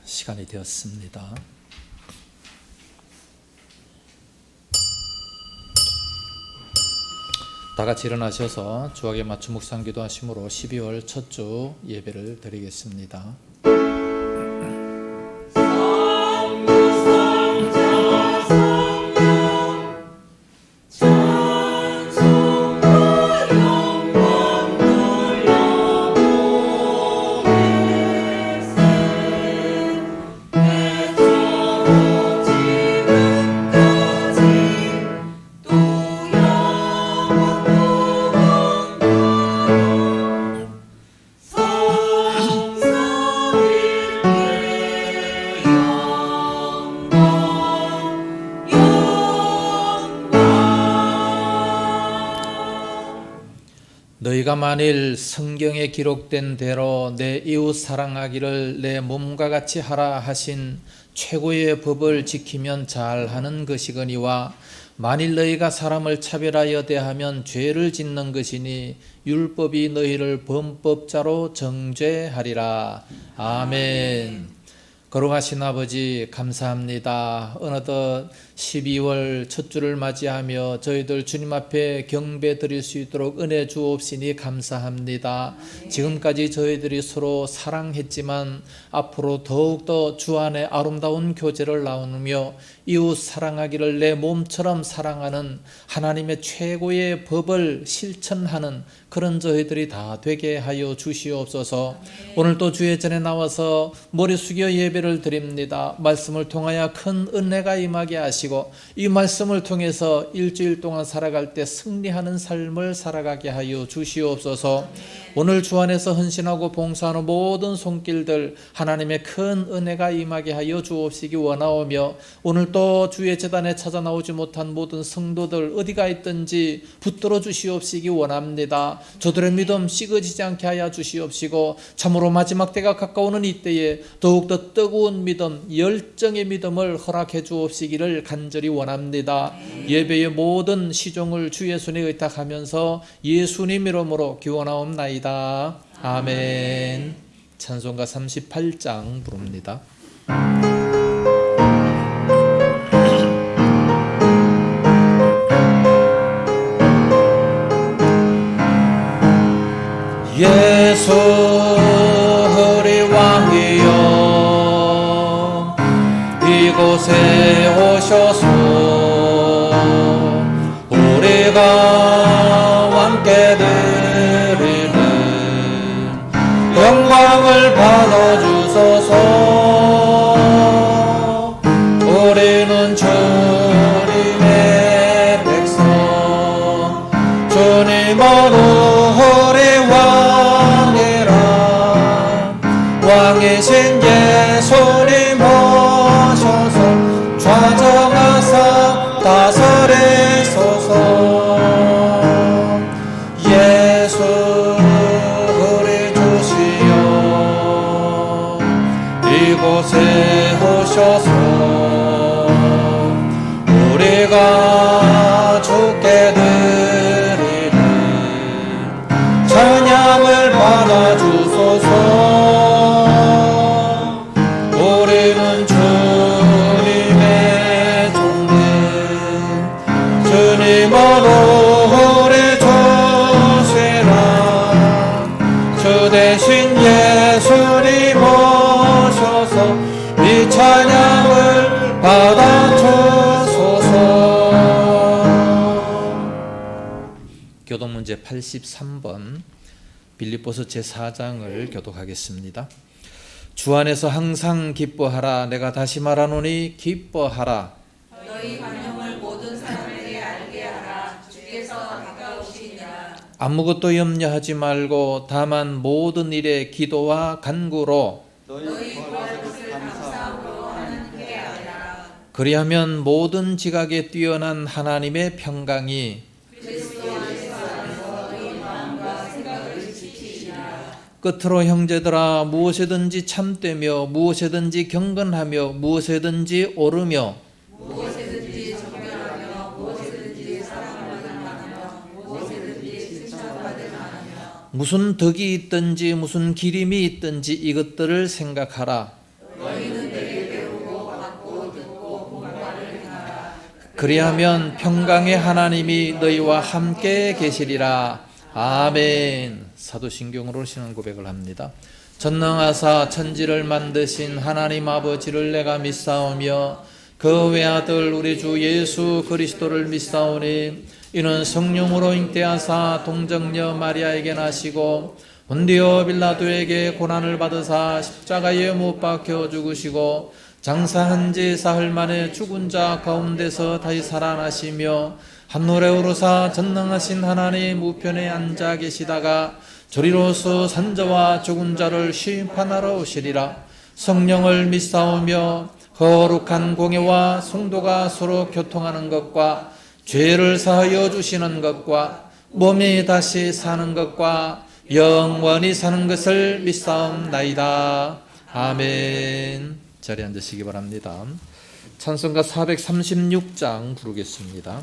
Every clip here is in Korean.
시간이 되었습니다. 다 같이 일어나셔서 주학에 맞춤 묵상 기도하심으로 12월 첫 주 예배를 드리겠습니다. 너희가 만일 성경에 기록된 대로 내 이웃 사랑하기를 내 몸과 같이 하라 하신 최고의 법을 지키면 잘하는 것이거니와 만일 너희가 사람을 차별하여 대하면 죄를 짓는 것이니 율법이 너희를 범법자로 정죄하리라. 아멘. 거룩하신 아버지 감사합니다. 어느덧 12월 첫 주를 맞이하며 저희들 주님 앞에 경배 드릴 수 있도록 은혜 주옵시니 감사합니다. 지금까지 저희들이 서로 사랑했지만 앞으로 더욱더 주 안에 아름다운 교제를 나누며 이웃 사랑하기를 내 몸처럼 사랑하는 하나님의 최고의 법을 실천하는 그런 저희들이 다 되게 하여 주시옵소서. 오늘도 주의 전에 나와서 머리 숙여 예배를 드립니다. 말씀을 통하여 큰 은혜가 임하게 하시고 이 말씀을 통해서 일주일 동안 살아갈 때 승리하는 삶을 살아가게 하여 주시옵소서. 오늘 주 안에서 헌신하고 봉사하는 모든 손길들 하나님의 큰 은혜가 임하게 하여 주옵시기 원하오며 오늘 또 주의 제단에 찾아 나오지 못한 모든 성도들 어디가 있든지 붙들어 주시옵시기 원합니다. 저들의 믿음 식어지지 않게 하여 주시옵시고 참으로 마지막 때가 가까우는 이때에 더욱더 뜨거운 믿음, 열정의 믿음을 허락해 주옵시기를 간절히 원합니다. 예배의 모든 시종을 주의 손에 의탁하면서 예수님 이름으로 기원하옵나이다. 아멘. 찬송가 38장 부릅니다. 예수 우리 왕이여 이곳에 오셔서 우리가 함께 드리는 영광을 받아주소서. 우리는 주님의 백성 주님은 왕이신 예수님 오셔서 좌정하사 다스리소서. 예수 우리 주시여 이곳에 오셔서 우리가 주께 드리는 찬양을 받아주소서. 예수님 오셔서 이 찬양을 받아주소서. 교독문제 83번 빌립보서 제4장을 교독하겠습니다. 주 안에서 항상 기뻐하라. 내가 다시 말하노니 기뻐하라. 너희 관용을 모든 사람에게 알게 하라. 주께서 가까우시니라. 아무것도 염려하지 말고 다만 모든 일에 기도와 간구로 너희 구할 것을 감사함으로 하나님께 아뢰라. 그리하면 모든 지각에 뛰어난 하나님의 평강이 그리스도 안에서 너희 마음과 생각을 지키시리라. 끝으로 형제들아 무엇이든지 참되며 무엇이든지 경건하며 무엇이든지 오르며 무엇이든지 정결하며 무엇이든지 사랑을 받으며 무엇이든지 칭찬받으나 무슨 덕이 있든지 무슨 기림이 있든지 이것들을 생각하라. 그리하면 평강의 하나님이 너희와 함께 계시리라. 아멘. 사도신경으로 신앙 고백을 합니다. 전능하사 천지를 만드신 하나님 아버지를 내가 믿사오며 그 외아들 우리 주 예수 그리스도를 믿사오니 이는 성령으로 잉태하사 동정녀 마리아에게 나시고 본디오 빌라도에게 고난을 받으사 십자가에 못 박혀 죽으시고 장사한 지 사흘 만에 죽은 자 가운데서 다시 살아나시며 하늘에 오르사 전능하신 하나님 우편에 앉아 계시다가 저리로서 산자와 죽은 자를 심판하러 오시리라. 성령을 믿사오며 거룩한 공예와 성도가 서로 교통하는 것과 죄를 사하여 주시는 것과 몸이 다시 사는 것과 영원히 사는 것을 믿사옵나이다. 아멘. 자리에 앉으시기 바랍니다. 찬송가 436장 부르겠습니다.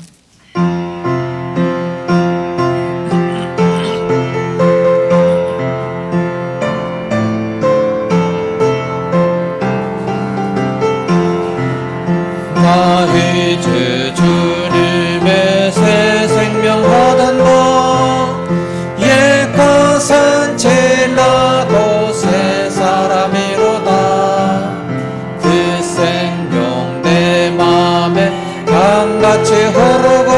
나 이제 주님의 새 생명 얻은 것 옛 것은 지나고 새 사람이로다. 그 생명 내 맘에 강같이 흐르고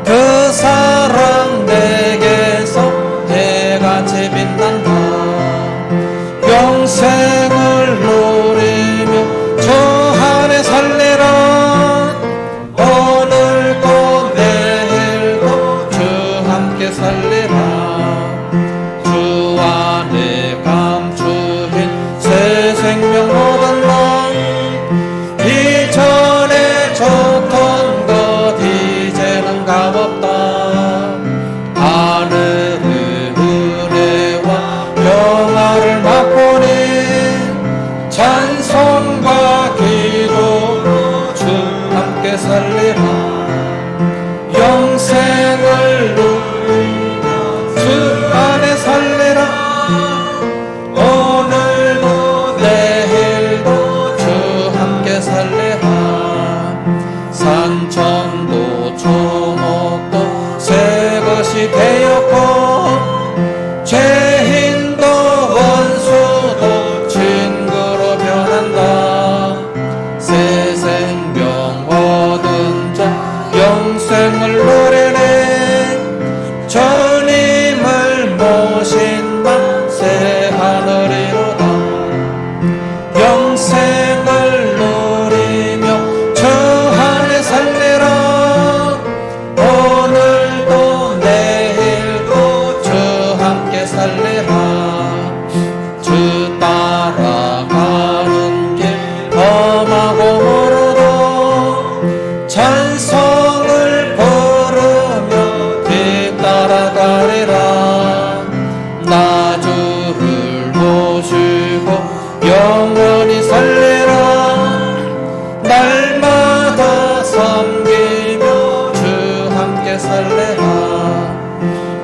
그 사랑 내게서 해같이 빛난다. 영생을 누리며 저 안에 살리라. 오늘도 내일도 주 함께 살리라. 주 안에 감추인 새 생명 얻은 것 이전에 줬던 것 이제는 값없다. 하늘의 은혜와 평화를 맛보니 찬송과 기도로 주 함께 살리라. 영생을 누리며 주 안에 살리라. 오늘도 내일도 주 함께 살리라. 산천도 초목도 새 것이 되었고 죄인도 원수도 친구로 변한다. 새 생명 얻은 자 영생을 누리네. 주님을 모신 밤 새 하늘이로다. 영생을 누리며 주 안에 살리라. 오늘도 내일도 주 함께 살리라. 주 따라가는 길 험하고 멀어도 찬송을 부르며 뒤따라가리라. 나 주를 모시고 영원히 살리라. 날마다 섬기며 주 함께 살리라.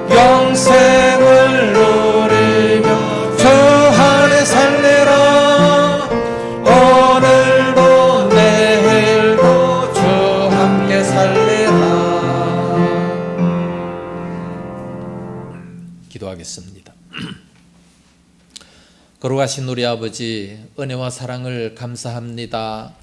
영생을 누리며 주 안에 살리라. 오늘도 내일도 주 함께 살리라. 기도하겠습니다. 거룩하신 우리 아버지, 은혜와 사랑을 감사합니다.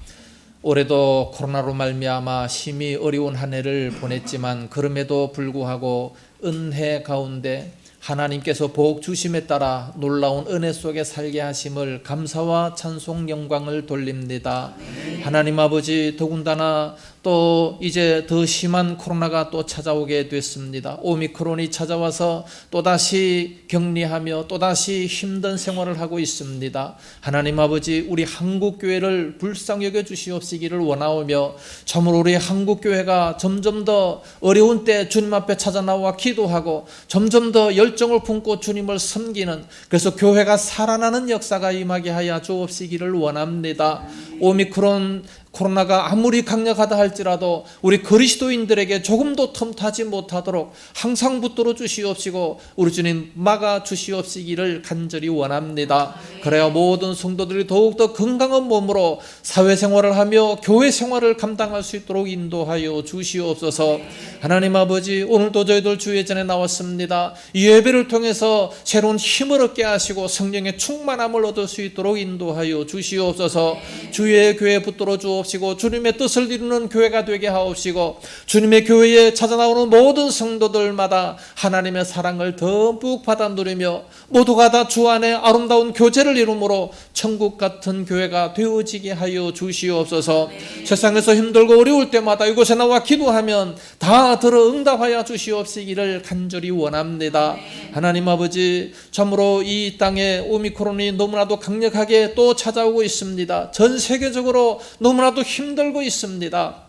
올해도 코로나로 말미암아 심히 어려운 한 해를 보냈지만 그럼에도 불구하고 은혜 가운데 하나님께서 복 주심에 따라 놀라운 은혜 속에 살게 하심을 감사와 찬송 영광을 돌립니다. 하나님 아버지, 더군다나 또 이제 더 심한 코로나가 또 찾아오게 됐습니다. 오미크론이 찾아와서 또다시 격리하며 또다시 힘든 생활을 하고 있습니다. 하나님 아버지, 우리 한국교회를 불쌍히 여겨 주시옵시기를 원하오며 참으로 우리 한국교회가 점점 더 어려운 때 주님 앞에 찾아 나와 기도하고 점점 더 열정을 품고 주님을 섬기는, 그래서 교회가 살아나는 역사가 임하게 하여 주옵시기를 원합니다. 오미크론 코로나가 아무리 강력하다 할지라도 우리 그리스도인들에게 조금도 틈타지 못하도록 항상 붙들어 주시옵시고 우리 주님 막아 주시옵시기를 간절히 원합니다. 그래야 모든 성도들이 더욱더 건강한 몸으로 사회생활을 하며 교회 생활을 감당할 수 있도록 인도하여 주시옵소서. 하나님 아버지, 오늘도 저희들 주의 전에 나왔습니다. 이 예배를 통해서 새로운 힘을 얻게 하시고 성령의 충만함을 얻을 수 있도록 인도하여 주시옵소서. 주의 교회 붙들어 주옵시고 주님의 뜻을 이루는 교회가 되게 하옵시고 주님의 교회에 찾아 나오는 모든 성도들마다 하나님의 사랑을 듬뿍 받아 누리며 모두가 다 주 안에 아름다운 교제를 이루므로 천국 같은 교회가 되어지게 하여 주시옵소서. 세상에서 힘들고 어려울 때마다 이곳에 나와 기도하면 다 들어 응답하여 주시옵시기를 간절히 원합니다. 하나님 아버지, 참으로 이 땅에 오미크론이 너무나도 강력하게 또 찾아오고 있습니다. 전 세계적으로 너무나도 힘들고 있습니다.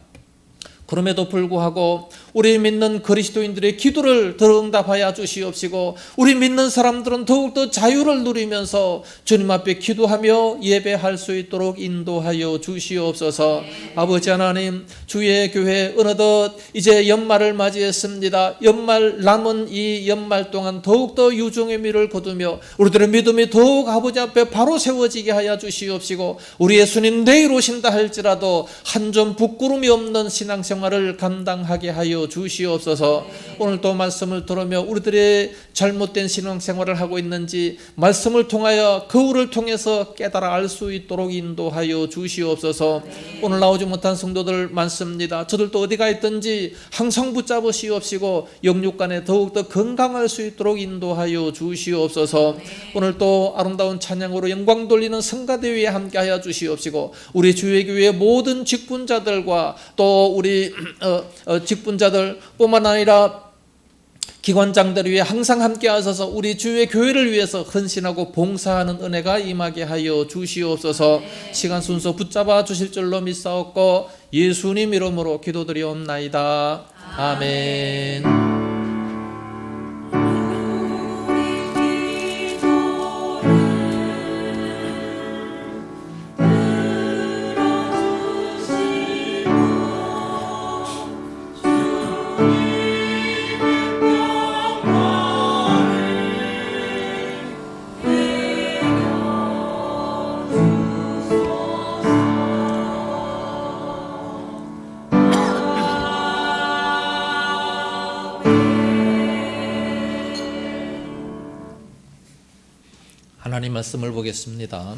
그럼에도 불구하고 우리 믿는 그리스도인들의 기도를 들어 응답하여 주시옵시고 우리 믿는 사람들은 더욱더 자유를 누리면서 주님 앞에 기도하며 예배할 수 있도록 인도하여 주시옵소서. 아버지 하나님, 주의 교회 어느덧 이제 연말을 맞이했습니다. 연말 남은 이 연말 동안 더욱더 유종의 미를 거두며 우리들의 믿음이 더욱 아버지 앞에 바로 세워지게 하여 주시옵시고 우리 예수님 내일 오신다 할지라도 한 점 부끄러움이 없는 신앙생활을 감당하게 하여 주시옵소서. 오늘 또 말씀을 들으며 우리들의 잘못된 신앙생활을 하고 있는지 말씀을 통하여 거울을 통해서 깨달아 알 수 있도록 인도하여 주시옵소서. 오늘 나오지 못한 성도들 많습니다. 저들도 어디가 있든지 항상 붙잡으시옵시고 영육간에 더욱더 건강할 수 있도록 인도하여 주시옵소서. 오늘 또 아름다운 찬양으로 영광 돌리는 성가대회에 함께하여 주시옵시고 우리 주의 교회 모든 직분자들과 또 우리 직분자들 뿐만 아니라 기관장들 위해 항상 함께 하셔서 우리 주의 교회를 위해서 헌신하고 봉사하는 은혜가 임하게 하여 주시옵소서. 시간 순서 붙잡아 주실 줄로 믿사옵고 예수님 이름으로 기도드리옵나이다. 아멘. 하나님 말씀을 보겠습니다.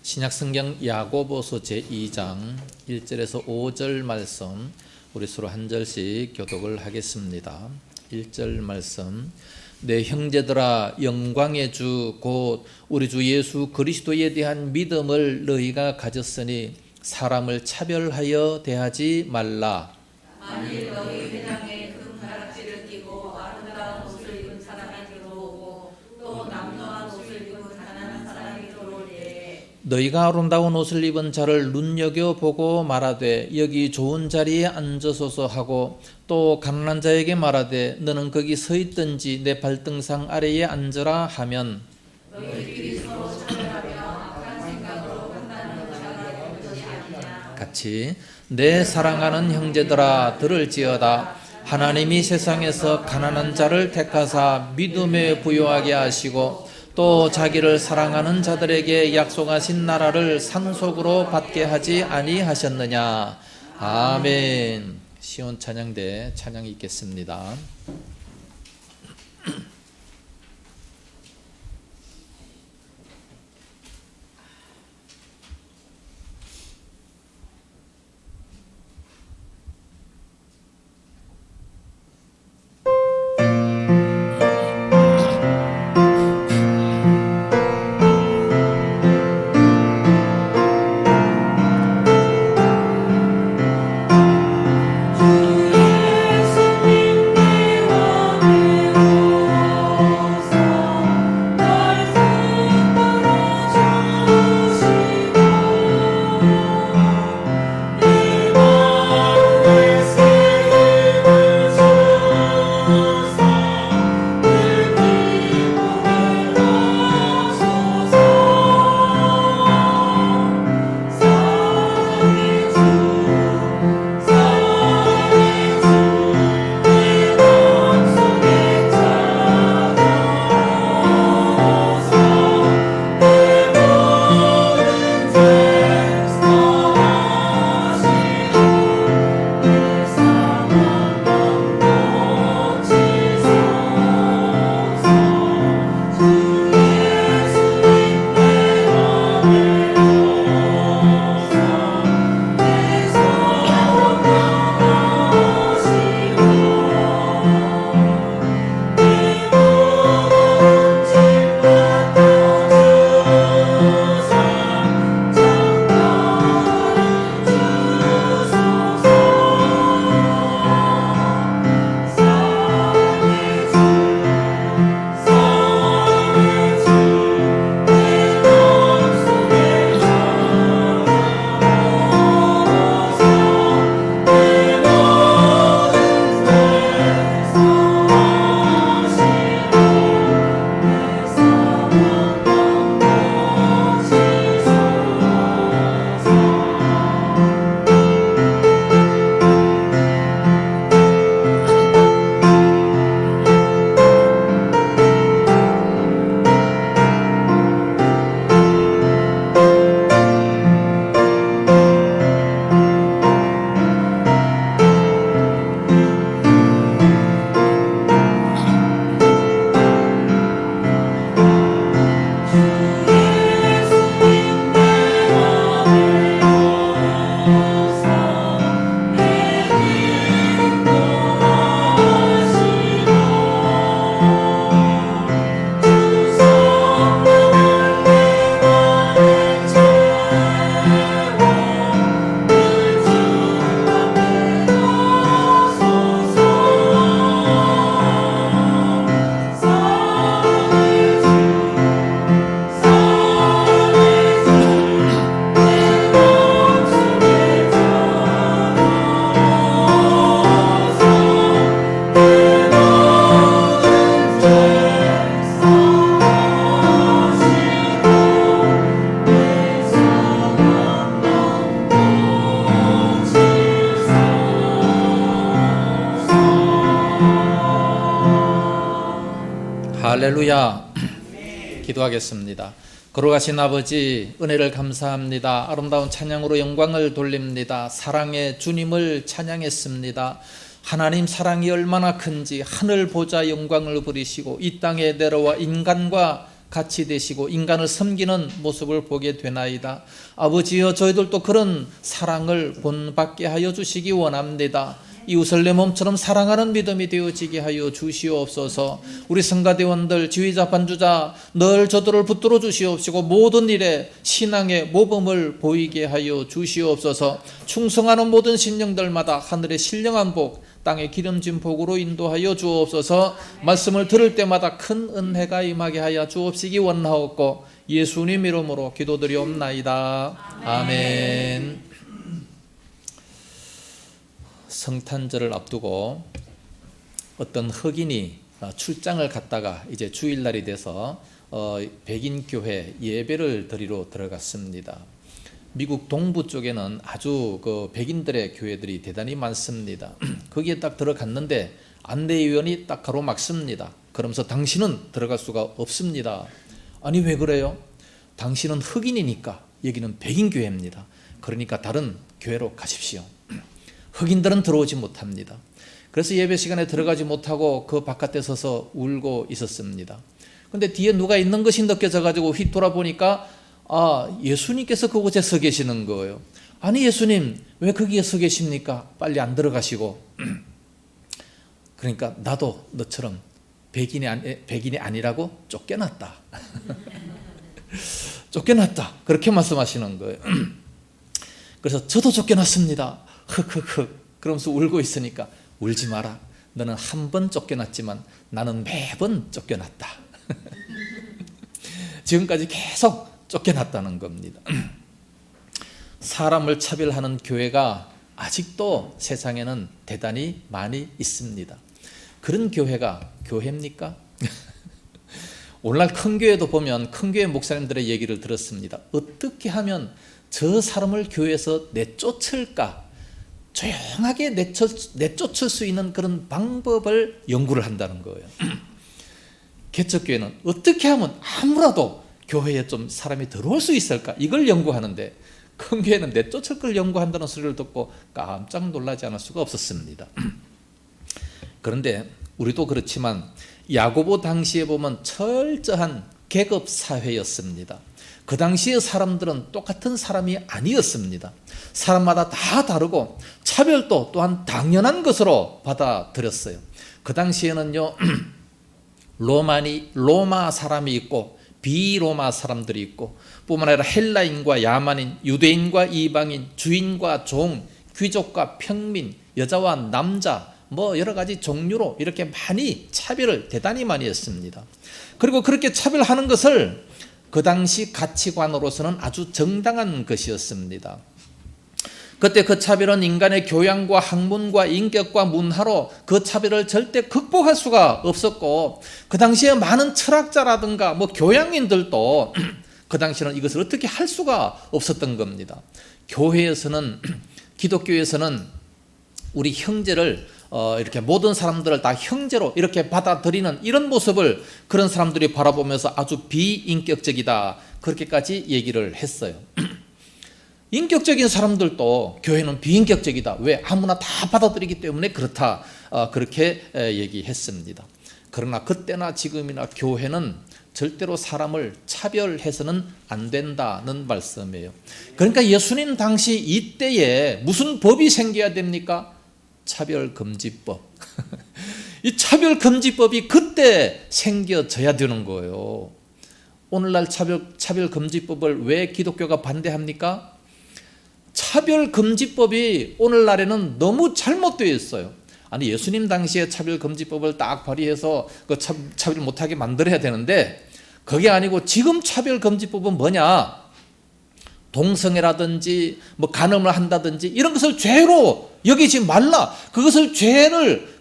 신약성경 야고보서 제2장 1절에서 5절 말씀 우리 서로 한 절씩 교독을 하겠습니다. 1절 말씀. 내 형제들아, 영광의 주 곧 우리 주 예수 그리스도에 대한 믿음을 너희가 가졌으니 사람을 차별하여 대하지 말라. 만일 너희 회당에 금가락지를 끼고 아름다운 옷을 입은 사람이 들어오고 또 남노한 옷을 입은 가난한 사람이 들어올 때에 너희가 아름다운 옷을 입은 자를 눈여겨보고 말하되 여기 좋은 자리에 앉으소서 하고 또 가난한 자에게 말하되 너는 거기 서 있든지 내 발등상 아래에 앉으라 하면 너희끼리 서로 차별하며 악한 생각으로 판단하는 자가 있는 것이 아니냐. 같이 내 사랑하는 형제들아 들을지어다. 하나님이 세상에서 가난한 자를 택하사 믿음에 부요하게 하시고 또 자기를 사랑하는 자들에게 약속하신 나라를 상속으로 받게 하지 아니하셨느냐. 아멘. 시온 찬양대 찬양이 있겠습니다. 예수님께 할렐루야. 기도하겠습니다. 거룩하신 아버지, 은혜를 감사합니다. 아름다운 찬양으로 영광을 돌립니다. 사랑의 주님을 찬양했습니다. 하나님 사랑이 얼마나 큰지 하늘 보좌 영광을 부리시고 이 땅에 내려와 인간과 같이 되시고 인간을 섬기는 모습을 보게 되나이다. 아버지여, 저희들도 그런 사랑을 본받게 하여 주시기 원합니다. 이웃을 내 몸처럼 사랑하는 믿음이 되어지게 하여 주시옵소서. 우리 성가대원들, 지휘자, 반주자 늘 저들을 붙들어 주시옵시고 모든 일에 신앙의 모범을 보이게 하여 주시옵소서. 충성하는 모든 신령들마다 하늘의 신령한 복, 땅의 기름진 복으로 인도하여 주옵소서. 말씀을 들을 때마다 큰 은혜가 임하게 하여 주옵시기 원하옵고 예수님 이름으로 기도드리옵나이다. 아멘. 성탄절을 앞두고 어떤 흑인이 출장을 갔다가 이제 주일날이 돼서 백인 교회 예배를 드리러 들어갔습니다. 미국 동부 쪽에는 아주 그 백인들의 교회들이 대단히 많습니다. 거기에 딱 들어갔는데 안내위원이 딱 가로막습니다. 그러면서 당신은 들어갈 수가 없습니다. 아니 왜 그래요? 당신은 흑인이니까 여기는 백인 교회입니다. 그러니까 다른 교회로 가십시오. 흑인들은 들어오지 못합니다. 그래서 예배 시간에 들어가지 못하고 그 바깥에 서서 울고 있었습니다. 근데 뒤에 누가 있는 것이 느껴져 가지고 휙 돌아보니까 예수님께서 그곳에 서 계시는 거예요. 아니 예수님 왜 거기에 서 계십니까? 빨리 안 들어가시고. 그러니까 나도 너처럼 백인이 아니라고 쫓겨났다. 쫓겨났다. 그렇게 말씀하시는 거예요. 그래서 저도 쫓겨났습니다. 흑흑흑 그러면서 울고 있으니까 울지 마라. 너는 한 번 쫓겨났지만 나는 매번 쫓겨났다. 지금까지 계속 쫓겨났다는 겁니다. 사람을 차별하는 교회가 아직도 세상에는 대단히 많이 있습니다. 그런 교회가 교회입니까? 오늘날 큰 교회도 보면 큰 교회 목사님들의 얘기를 들었습니다. 어떻게 하면 저 사람을 교회에서 내쫓을까? 조용하게 내쫓을 수 있는 그런 방법을 연구를 한다는 거예요. 개척교회는 어떻게 하면 아무라도 교회에 좀 사람이 들어올 수 있을까? 이걸 연구하는데 큰 교회는 내쫓을 걸 연구한다는 소리를 듣고 깜짝 놀라지 않을 수가 없었습니다. 그런데 우리도 그렇지만 야고보 당시에 보면 철저한 계급 사회였습니다. 그 당시의 사람들은 똑같은 사람이 아니었습니다. 사람마다 다 다르고 차별도 또한 당연한 것으로 받아들였어요. 그 당시에는요, 로마 사람이 있고 비로마 사람들이 있고 뿐만 아니라 헬라인과 야만인, 유대인과 이방인, 주인과 종, 귀족과 평민, 여자와 남자, 뭐 여러 가지 종류로 이렇게 많이 차별을 대단히 많이 했습니다. 그리고 그렇게 차별하는 것을 그 당시 가치관으로서는 아주 정당한 것이었습니다. 그때 그 차별은 인간의 교양과 학문과 인격과 문화로 그 차별을 절대 극복할 수가 없었고 그 당시에 많은 철학자라든가 뭐 교양인들도 그 당시에는 이것을 어떻게 할 수가 없었던 겁니다. 교회에서는 기독교에서는 우리 형제를 이렇게 모든 사람들을 다 형제로 이렇게 받아들이는 이런 모습을 그런 사람들이 바라보면서 아주 비인격적이다 그렇게까지 얘기를 했어요. 인격적인 사람들도 교회는 비인격적이다. 왜? 아무나 다 받아들이기 때문에 그렇다. 그렇게 얘기했습니다. 그러나 그때나 지금이나 교회는 절대로 사람을 차별해서는 안 된다는 말씀이에요. 그러니까 예수님 당시 이때에 무슨 법이 생겨야 됩니까? 차별금지법. 이 차별금지법이 그때 생겨져야 되는 거예요. 오늘날 차별금지법을 왜 기독교가 반대합니까? 차별금지법이 오늘날에는 너무 잘못되어 있어요. 아니 예수님 당시에 차별금지법을 딱 발의해서 그 차별 못하게 만들어야 되는데 그게 아니고 지금 차별금지법은 뭐냐? 동성애라든지 뭐 간음을 한다든지 이런 것을 죄로 여기지 말라. 그것을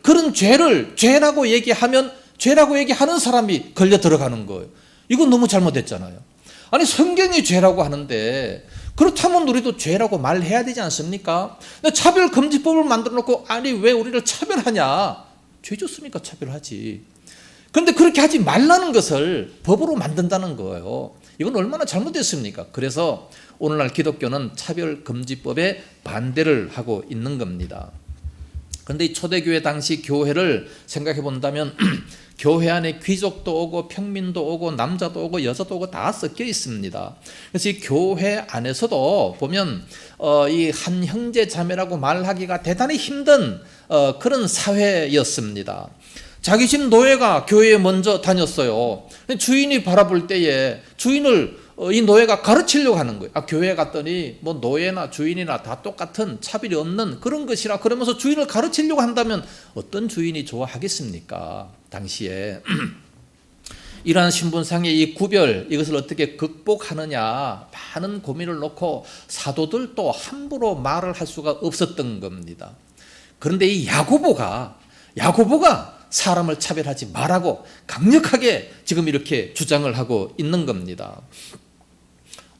그런 죄를 죄라고 얘기하면 죄라고 얘기하는 사람이 걸려 들어가는 거예요. 이건 너무 잘못됐잖아요. 아니 성경이 죄라고 하는데 그렇다면 우리도 죄라고 말해야 되지 않습니까? 차별금지법을 만들어 놓고 아니 왜 우리를 차별하냐? 죄 줬으니까 차별하지. 그런데 그렇게 하지 말라는 것을 법으로 만든다는 거예요. 이건 얼마나 잘못됐습니까? 그래서 오늘날 기독교는 차별금지법에 반대를 하고 있는 겁니다. 그런데 이 초대교회 당시 교회를 생각해 본다면 교회 안에 귀족도 오고 평민도 오고 남자도 오고 여자도 오고 다 섞여 있습니다. 그래서 이 교회 안에서도 보면 이 한 형제 자매라고 말하기가 대단히 힘든 그런 사회였습니다. 자기 집 노예가 교회에 먼저 다녔어요. 주인이 바라볼 때에 주인을 이 노예가 가르치려고 하는 거예요. 교회에 갔더니 뭐 노예나 주인이나 다 똑같은 차별이 없는 그런 것이라 그러면서 주인을 가르치려고 한다면 어떤 주인이 좋아하겠습니까? 당시에 이러한 신분상의 이 구별, 이것을 어떻게 극복하느냐 많은 고민을 놓고 사도들도 함부로 말을 할 수가 없었던 겁니다. 그런데 이 야고보가 사람을 차별하지 말라고 강력하게 지금 이렇게 주장을 하고 있는 겁니다.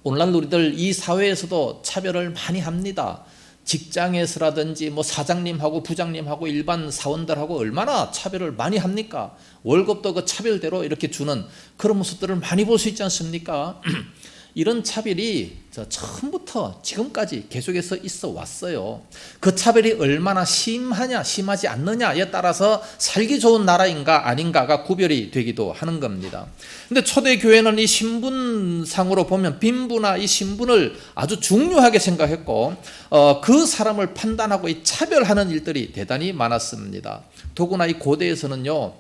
오늘날 우리들 이 사회에서도 차별을 많이 합니다. 직장에서라든지 뭐 사장님하고 부장님하고 일반 사원들하고 얼마나 차별을 많이 합니까? 월급도 그 차별대로 이렇게 주는 그런 모습들을 많이 볼 수 있지 않습니까? 이런 차별이 처음부터 지금까지 계속해서 있어 왔어요. 그 차별이 얼마나 심하냐 심하지 않느냐에 따라서 살기 좋은 나라인가 아닌가가 구별이 되기도 하는 겁니다. 근데 초대교회는 이 신분상으로 보면 빈부나 이 신분을 아주 중요하게 생각했고 그 사람을 판단하고 이 차별하는 일들이 대단히 많았습니다. 더구나 이 고대에서는요,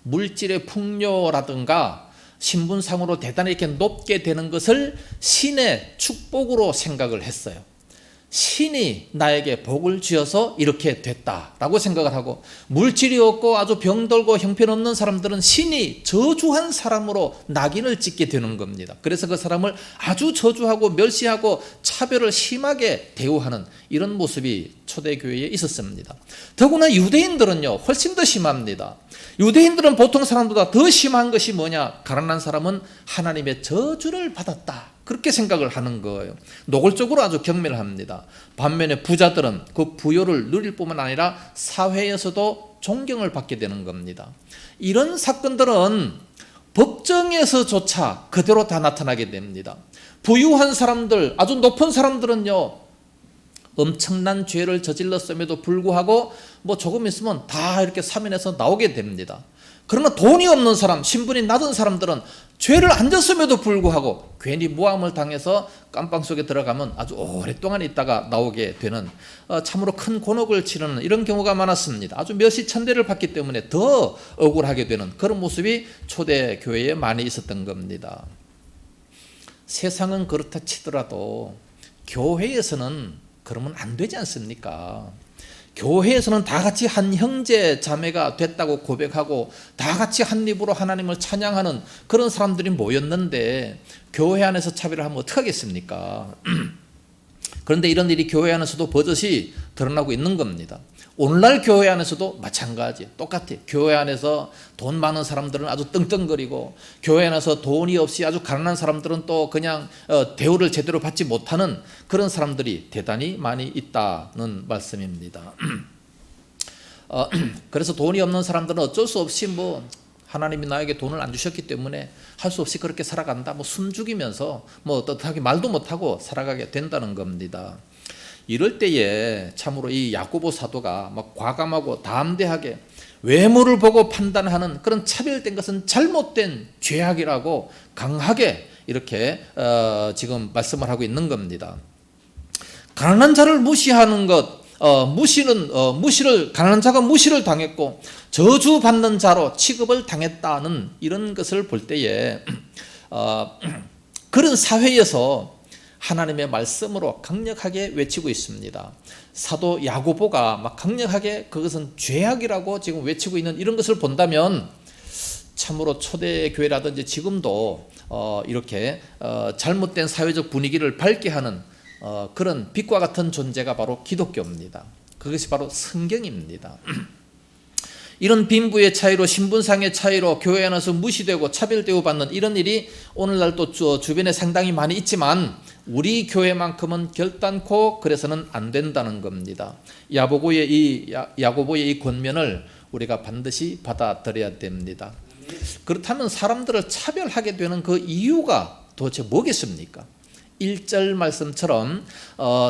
물질의 풍요라든가 신분상으로 대단히 이렇게 높게 되는 것을 신의 축복으로 생각을 했어요. 신이 나에게 복을 주어서 이렇게 됐다라고 생각을 하고, 물질이 없고 아주 병들고 형편없는 사람들은 신이 저주한 사람으로 낙인을 찍게 되는 겁니다. 그래서 그 사람을 아주 저주하고 멸시하고 차별을 심하게 대우하는 이런 모습이 초대교회에 있었습니다. 더구나 유대인들은요 훨씬 더 심합니다. 유대인들은 보통 사람보다 더 심한 것이 뭐냐? 가난한 사람은 하나님의 저주를 받았다, 그렇게 생각을 하는 거예요. 노골적으로 아주 경멸을 합니다. 반면에 부자들은 그 부요를 누릴 뿐만 아니라 사회에서도 존경을 받게 되는 겁니다. 이런 사건들은 법정에서조차 그대로 다 나타나게 됩니다. 부유한 사람들, 아주 높은 사람들은요 엄청난 죄를 저질렀음에도 불구하고 뭐 조금 있으면 다 이렇게 사면에서 나오게 됩니다. 그러나 돈이 없는 사람, 신분이 낮은 사람들은 죄를 안 졌음에도 불구하고 괜히 모함을 당해서 깜빵 속에 들어가면 아주 오랫동안 있다가 나오게 되는 참으로 큰 곤혹을 치르는 이런 경우가 많았습니다. 아주 멸시천대를 받기 때문에 더 억울하게 되는 그런 모습이 초대교회에 많이 있었던 겁니다. 세상은 그렇다 치더라도 교회에서는 그러면 안 되지 않습니까? 교회에서는 다 같이 한 형제 자매가 됐다고 고백하고 다 같이 한 입으로 하나님을 찬양하는 그런 사람들이 모였는데 교회 안에서 차별을 하면 어떡하겠습니까? 그런데 이런 일이 교회 안에서도 버젓이 드러나고 있는 겁니다. 오늘날 교회 안에서도 마찬가지, 똑같아요. 교회 안에서 돈 많은 사람들은 아주 떵떵거리고, 교회 안에서 돈이 없이 아주 가난한 사람들은 또 그냥 대우를 제대로 받지 못하는 그런 사람들이 대단히 많이 있다는 말씀입니다. 그래서 돈이 없는 사람들은 어쩔 수 없이 뭐 하나님이 나에게 돈을 안 주셨기 때문에 할 수 없이 그렇게 살아간다, 뭐 숨죽이면서 뭐 떳떳하게 말도 못하고 살아가게 된다는 겁니다. 이럴 때에 참으로 이 야고보 사도가 막 과감하고 담대하게 외모를 보고 판단하는 그런 차별된 것은 잘못된 죄악이라고 강하게 이렇게 지금 말씀을 하고 있는 겁니다. 가난한 자를 무시하는 것, 가난한 자가 무시를 당했고 저주받는 자로 취급을 당했다는 이런 것을 볼 때에 그런 사회에서 하나님의 말씀으로 강력하게 외치고 있습니다. 사도 야고보가 막 강력하게 그것은 죄악이라고 지금 외치고 있는 이런 것을 본다면 참으로 초대교회라든지 지금도 이렇게 잘못된 사회적 분위기를 밝게 하는 그런 빛과 같은 존재가 바로 기독교입니다. 그것이 바로 성경입니다. 이런 빈부의 차이로, 신분상의 차이로 교회 안에서 무시되고 차별 대우받는 이런 일이 오늘날도 주변에 상당히 많이 있지만 우리 교회만큼은 결단코 그래서는 안 된다는 겁니다. 야고보의 이 권면을 우리가 반드시 받아들여야 됩니다. 그렇다면 사람들을 차별하게 되는 그 이유가 도대체 뭐겠습니까? 1절 말씀처럼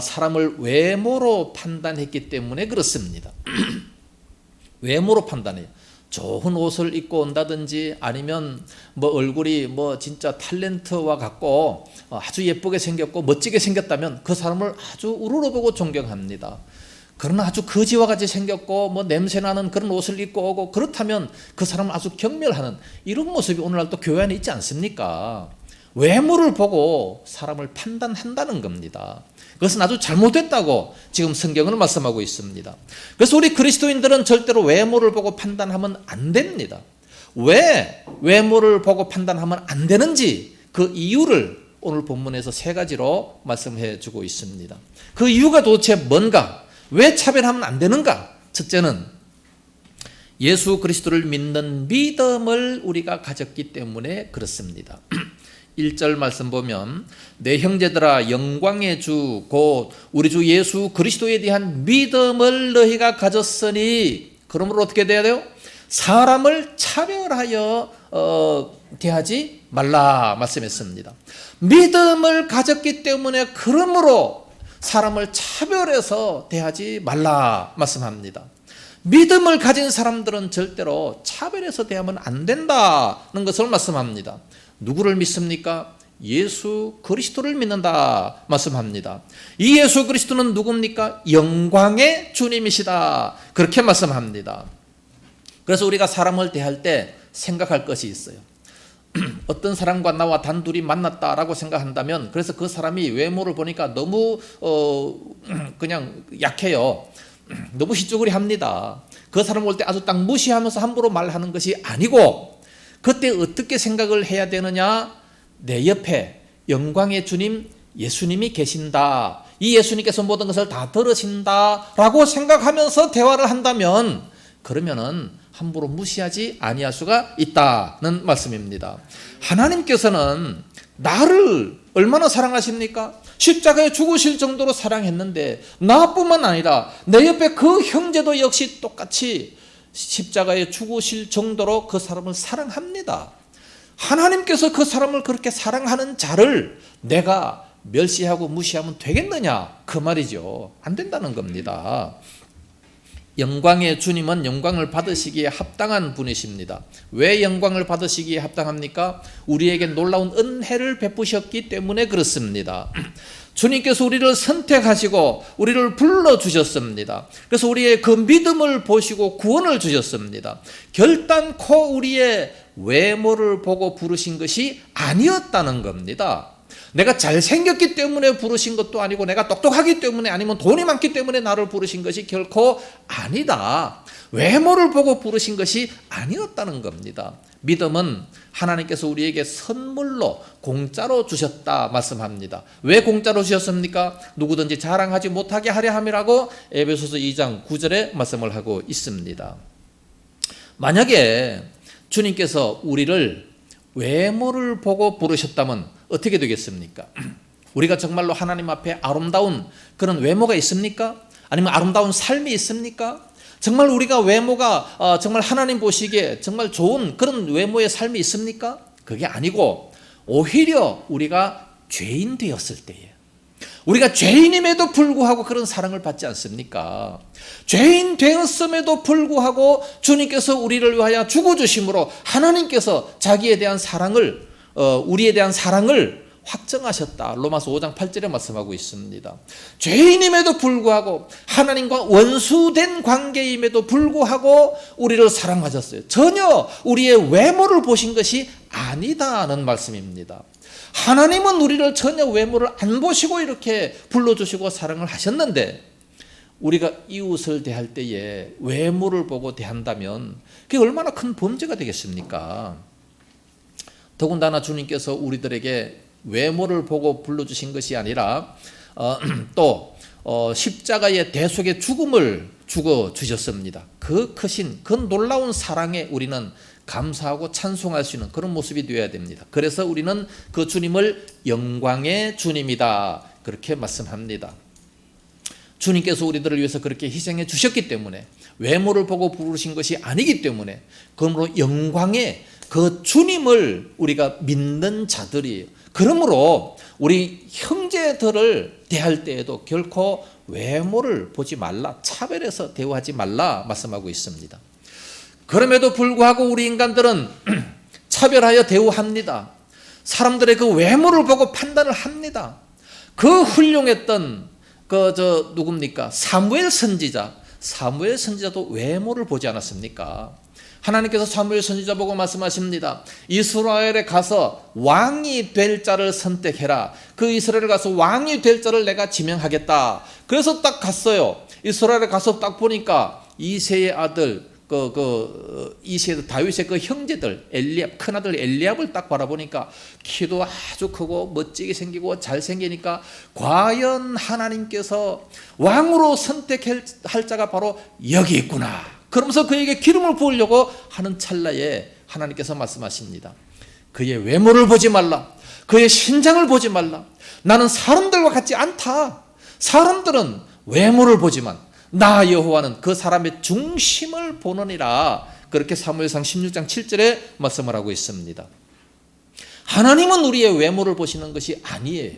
사람을 외모로 판단했기 때문에 그렇습니다. 외모로 판단해요. 좋은 옷을 입고 온다든지 아니면 뭐 얼굴이 뭐 진짜 탤런트와 같고 아주 예쁘게 생겼고 멋지게 생겼다면 그 사람을 아주 우러러보고 존경합니다. 그러나 아주 거지와 같이 생겼고 뭐 냄새나는 그런 옷을 입고 오고 그렇다면 그 사람을 아주 경멸하는 이런 모습이 오늘날 또 교회 안에 있지 않습니까? 외모를 보고 사람을 판단한다는 겁니다. 그것은 아주 잘못됐다고 지금 성경은 말씀하고 있습니다. 그래서 우리 그리스도인들은 절대로 외모를 보고 판단하면 안 됩니다. 왜 외모를 보고 판단하면 안 되는지 그 이유를 오늘 본문에서 3가지로 말씀해 주고 있습니다. 그 이유가 도대체 뭔가? 왜 차별하면 안 되는가? 첫째는 예수 그리스도를 믿는 믿음을 우리가 가졌기 때문에 그렇습니다. 1절 말씀 보면 내 형제들아 영광의 주 곧 우리 주 예수 그리스도에 대한 믿음을 너희가 가졌으니 그러므로 어떻게 돼야 돼요? 사람을 차별하여 대하지 말라 말씀했습니다. 믿음을 가졌기 때문에 그러므로 사람을 차별해서 대하지 말라 말씀합니다. 믿음을 가진 사람들은 절대로 차별해서 대하면 안 된다는 것을 말씀합니다. 누구를 믿습니까? 예수 그리스도를 믿는다 말씀합니다. 이 예수 그리스도는 누굽니까? 영광의 주님이시다 그렇게 말씀합니다. 그래서 우리가 사람을 대할 때 생각할 것이 있어요. 어떤 사람과 나와 단둘이 만났다라고 생각한다면 그래서 그 사람이 외모를 보니까 너무 그냥 약해요. 너무 희쭈그리 합니다. 그 사람 볼 때 아주 딱 무시하면서 함부로 말하는 것이 아니고 그때 어떻게 생각을 해야 되느냐? 내 옆에 영광의 주님 예수님이 계신다. 이 예수님께서 모든 것을 다 들으신다라고 생각하면서 대화를 한다면 그러면은 함부로 무시하지 아니할 수가 있다는 말씀입니다. 하나님께서는 나를 얼마나 사랑하십니까? 십자가에 죽으실 정도로 사랑했는데 나뿐만 아니라 내 옆에 그 형제도 역시 똑같이 십자가에 죽으실 정도로 그 사람을 사랑합니다. 하나님께서 그 사람을 그렇게 사랑하는 자를 내가 멸시하고 무시하면 되겠느냐? 그 말이죠. 안 된다는 겁니다. 영광의 주님은 영광을 받으시기에 합당한 분이십니다. 왜 영광을 받으시기에 합당합니까? 우리에게 놀라운 은혜를 베푸셨기 때문에 그렇습니다. 주님께서 우리를 선택하시고 우리를 불러주셨습니다. 그래서 우리의 그 믿음을 보시고 구원을 주셨습니다. 결단코 우리의 외모를 보고 부르신 것이 아니었다는 겁니다. 내가 잘생겼기 때문에 부르신 것도 아니고 내가 똑똑하기 때문에 아니면 돈이 많기 때문에 나를 부르신 것이 결코 아니다. 외모를 보고 부르신 것이 아니었다는 겁니다. 믿음은 하나님께서 우리에게 선물로 공짜로 주셨다 말씀합니다. 왜 공짜로 주셨습니까? 누구든지 자랑하지 못하게 하려 함이라고 에베소서 2장 9절에 말씀을 하고 있습니다. 만약에 주님께서 우리를 외모를 보고 부르셨다면 어떻게 되겠습니까? 우리가 정말로 하나님 앞에 아름다운 그런 외모가 있습니까? 아니면 아름다운 삶이 있습니까? 정말 우리가 외모가 정말 하나님 보시기에 정말 좋은 그런 외모의 삶이 있습니까? 그게 아니고 오히려 우리가 죄인 되었을 때에 우리가 죄인임에도 불구하고 그런 사랑을 받지 않습니까? 죄인 되었음에도 불구하고 주님께서 우리를 위하여 죽어주심으로 하나님께서 자기에 대한 사랑을 우리에 대한 사랑을 확정하셨다. 로마서 5장 8절에 말씀하고 있습니다. 죄인임에도 불구하고 하나님과 원수된 관계임에도 불구하고 우리를 사랑하셨어요. 전혀 우리의 외모를 보신 것이 아니다는 말씀입니다. 하나님은 우리를 전혀 외모를 안 보시고 이렇게 불러주시고 사랑을 하셨는데 우리가 이웃을 대할 때에 외모를 보고 대한다면 그게 얼마나 큰 범죄가 되겠습니까? 더군다나 주님께서 우리들에게 외모를 보고 불러주신 것이 아니라 또 십자가의 대속의 죽음을 죽어주셨습니다. 그 크신 그 놀라운 사랑에 우리는 감사하고 찬송할 수 있는 그런 모습이 되어야 됩니다. 그래서 우리는 그 주님을 영광의 주님이다 그렇게 말씀합니다. 주님께서 우리들을 위해서 그렇게 희생해 주셨기 때문에 외모를 보고 부르신 것이 아니기 때문에, 그러므로 영광의 그 주님을 우리가 믿는 자들이에요. 그러므로 우리 형제들을 대할 때에도 결코 외모를 보지 말라, 차별해서 대우하지 말라 말씀하고 있습니다. 그럼에도 불구하고 우리 인간들은 차별하여 대우합니다. 사람들의 그 외모를 보고 판단을 합니다. 그 훌륭했던 누굽니까? 사무엘 선지자도 외모를 보지 않았습니까? 하나님께서 사무엘 선지자 보고 말씀하십니다. 이스라엘에 가서 왕이 될 자를 선택해라. 그 이스라엘에 가서 왕이 될 자를 내가 지명하겠다. 그래서 딱 갔어요. 이스라엘에 가서 딱 보니까 이새의 아들, 이새 다윗의 그 형제들, 엘리압, 큰아들 엘리압을 딱 바라보니까 키도 아주 크고 멋지게 생기고 잘생기니까 과연 하나님께서 왕으로 선택할 자가 바로 여기 있구나. 그러면서 그에게 기름을 부으려고 하는 찰나에 하나님께서 말씀하십니다. 그의 외모를 보지 말라. 그의 신장을 보지 말라. 나는 사람들과 같지 않다. 사람들은 외모를 보지만 나 여호와는 그 사람의 중심을 보느니라. 그렇게 사무엘상 16장 7절에 말씀을 하고 있습니다. 하나님은 우리의 외모를 보시는 것이 아니에요.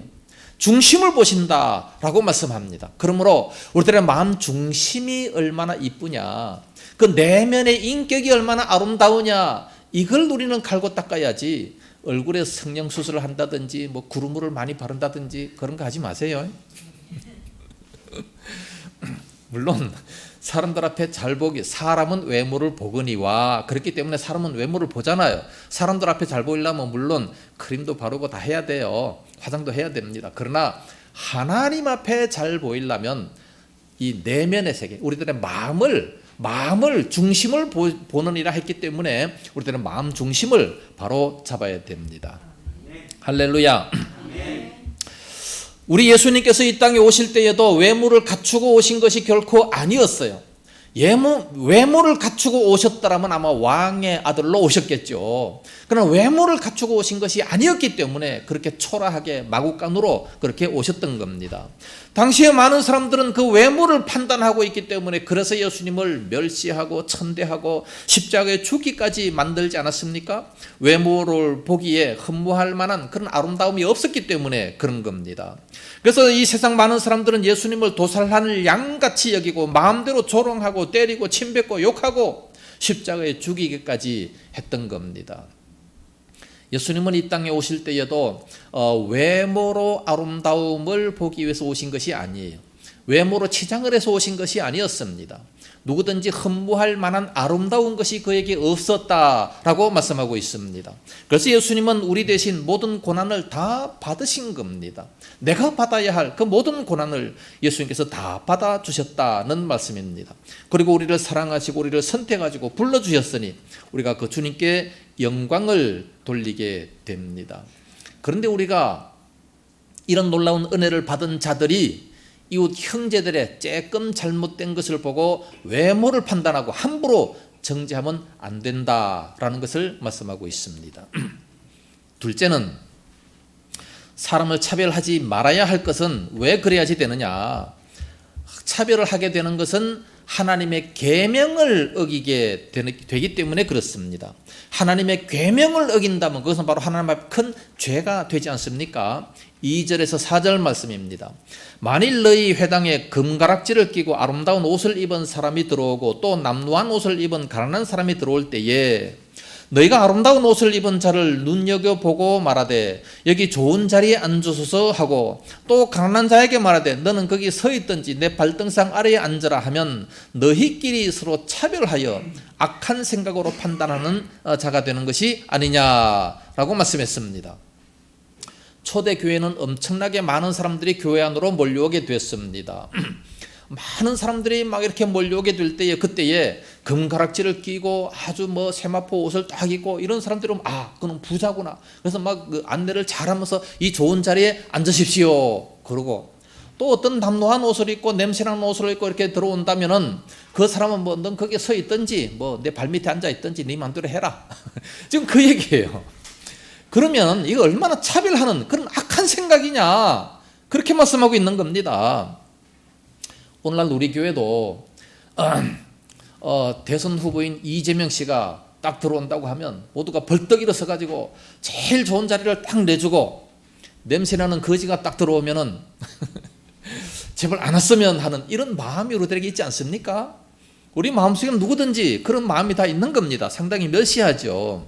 중심을 보신다라고 말씀합니다. 그러므로 우리들의 마음 중심이 얼마나 이쁘냐, 그 내면의 인격이 얼마나 아름다우냐, 이걸 우리는 갈고 닦아야지 얼굴에 성형수술을 한다든지 뭐 구루물을 많이 바른다든지 그런 거 하지 마세요. 물론 사람들 앞에 잘 보기, 사람은 외모를 보거니와, 그렇기 때문에 사람은 외모를 보잖아요. 사람들 앞에 잘 보이려면 물론 크림도 바르고 다 해야 돼요. 화장도 해야 됩니다. 그러나 하나님 앞에 잘 보이려면 이 내면의 세계, 우리들의 마음을 중심을 보느니라 했기 때문에 우리들은 마음 중심을 바로 잡아야 됩니다. 할렐루야. 우리 예수님께서 이 땅에 오실 때에도 외모를 갖추고 오신 것이 결코 아니었어요. 외모를 갖추고 오셨더라면 아마 왕의 아들로 오셨겠죠. 그러나 외모를 갖추고 오신 것이 아니었기 때문에 그렇게 초라하게 마구간으로 그렇게 오셨던 겁니다. 당시에 많은 사람들은 그 외모를 판단하고 있기 때문에 그래서 예수님을 멸시하고 천대하고 십자가에 죽기까지 만들지 않았습니까? 외모를 보기에 흠모할 만한 그런 아름다움이 없었기 때문에 그런 겁니다. 그래서 이 세상 많은 사람들은 예수님을 도살하는 양같이 여기고 마음대로 조롱하고 때리고 침뱉고 욕하고 십자가에 죽이기까지 했던 겁니다. 예수님은 이 땅에 오실 때에도 외모로 아름다움을 보기 위해서 오신 것이 아니에요. 외모로 치장을 해서 오신 것이 아니었습니다. 누구든지 흠모할 만한 아름다운 것이 그에게 없었다라고 말씀하고 있습니다. 그래서 예수님은 우리 대신 모든 고난을 다 받으신 겁니다. 내가 받아야 할 그 모든 고난을 예수님께서 다 받아주셨다는 말씀입니다. 그리고 우리를 사랑하시고 우리를 선택하시고 불러주셨으니 우리가 그 주님께 영광을 돌리게 됩니다. 그런데 우리가 이런 놀라운 은혜를 받은 자들이 이웃 형제들의 조금 잘못된 것을 보고 외모를 판단하고 함부로 정죄하면 안 된다라는 것을 말씀하고 있습니다. 둘째는 사람을 차별하지 말아야 할 것은 왜 그래야지 되느냐? 차별을 하게 되는 것은 하나님의 계명을 어기게 되기 때문에 그렇습니다. 하나님의 계명을 어긴다면 그것은 바로 하나님 앞에 큰 죄가 되지 않습니까? 2절에서 4절 말씀입니다. 만일 너희 회당에 금가락지를 끼고 아름다운 옷을 입은 사람이 들어오고 또 남루한 옷을 입은 가난한 사람이 들어올 때에 너희가 아름다운 옷을 입은 자를 눈여겨보고 말하되 여기 좋은 자리에 앉으소서 하고 또 가난한 자에게 말하되 너는 거기 서 있든지 내 발등상 아래에 앉으라 하면 너희끼리 서로 차별하여 악한 생각으로 판단하는 자가 되는 것이 아니냐라고 말씀했습니다. 초대교회는 엄청나게 많은 사람들이 교회 안으로 몰려오게 됐습니다. 많은 사람들이 막 이렇게 몰려오게 될 때에 그때에 금가락지를 끼고 아주 뭐 세마포 옷을 딱 입고 이런 사람들은 그는 부자구나. 그래서 막 그 안내를 잘하면서 이 좋은 자리에 앉으십시오. 그러고 또 어떤 남루한 옷을 입고 냄새나는 옷을 입고 이렇게 들어온다면은 그 사람은 뭐 넌 거기에 서 있든지 뭐 내 발밑에 앉아 있든지 네 맘대로 해라. 지금 그 얘기예요. 그러면 이거 얼마나 차별하는 그런 악한 생각이냐. 그렇게 말씀하고 있는 겁니다. 오늘날 우리 교회도 대선 후보인 이재명 씨가 딱 들어온다고 하면 모두가 벌떡 일어서 가지고 제일 좋은 자리를 딱 내주고, 냄새나는 거지가 딱 들어오면은 제발 안 왔으면 하는 이런 마음이 우리들에게 있지 않습니까? 우리 마음속에는 누구든지 그런 마음이 다 있는 겁니다. 상당히 멸시하죠.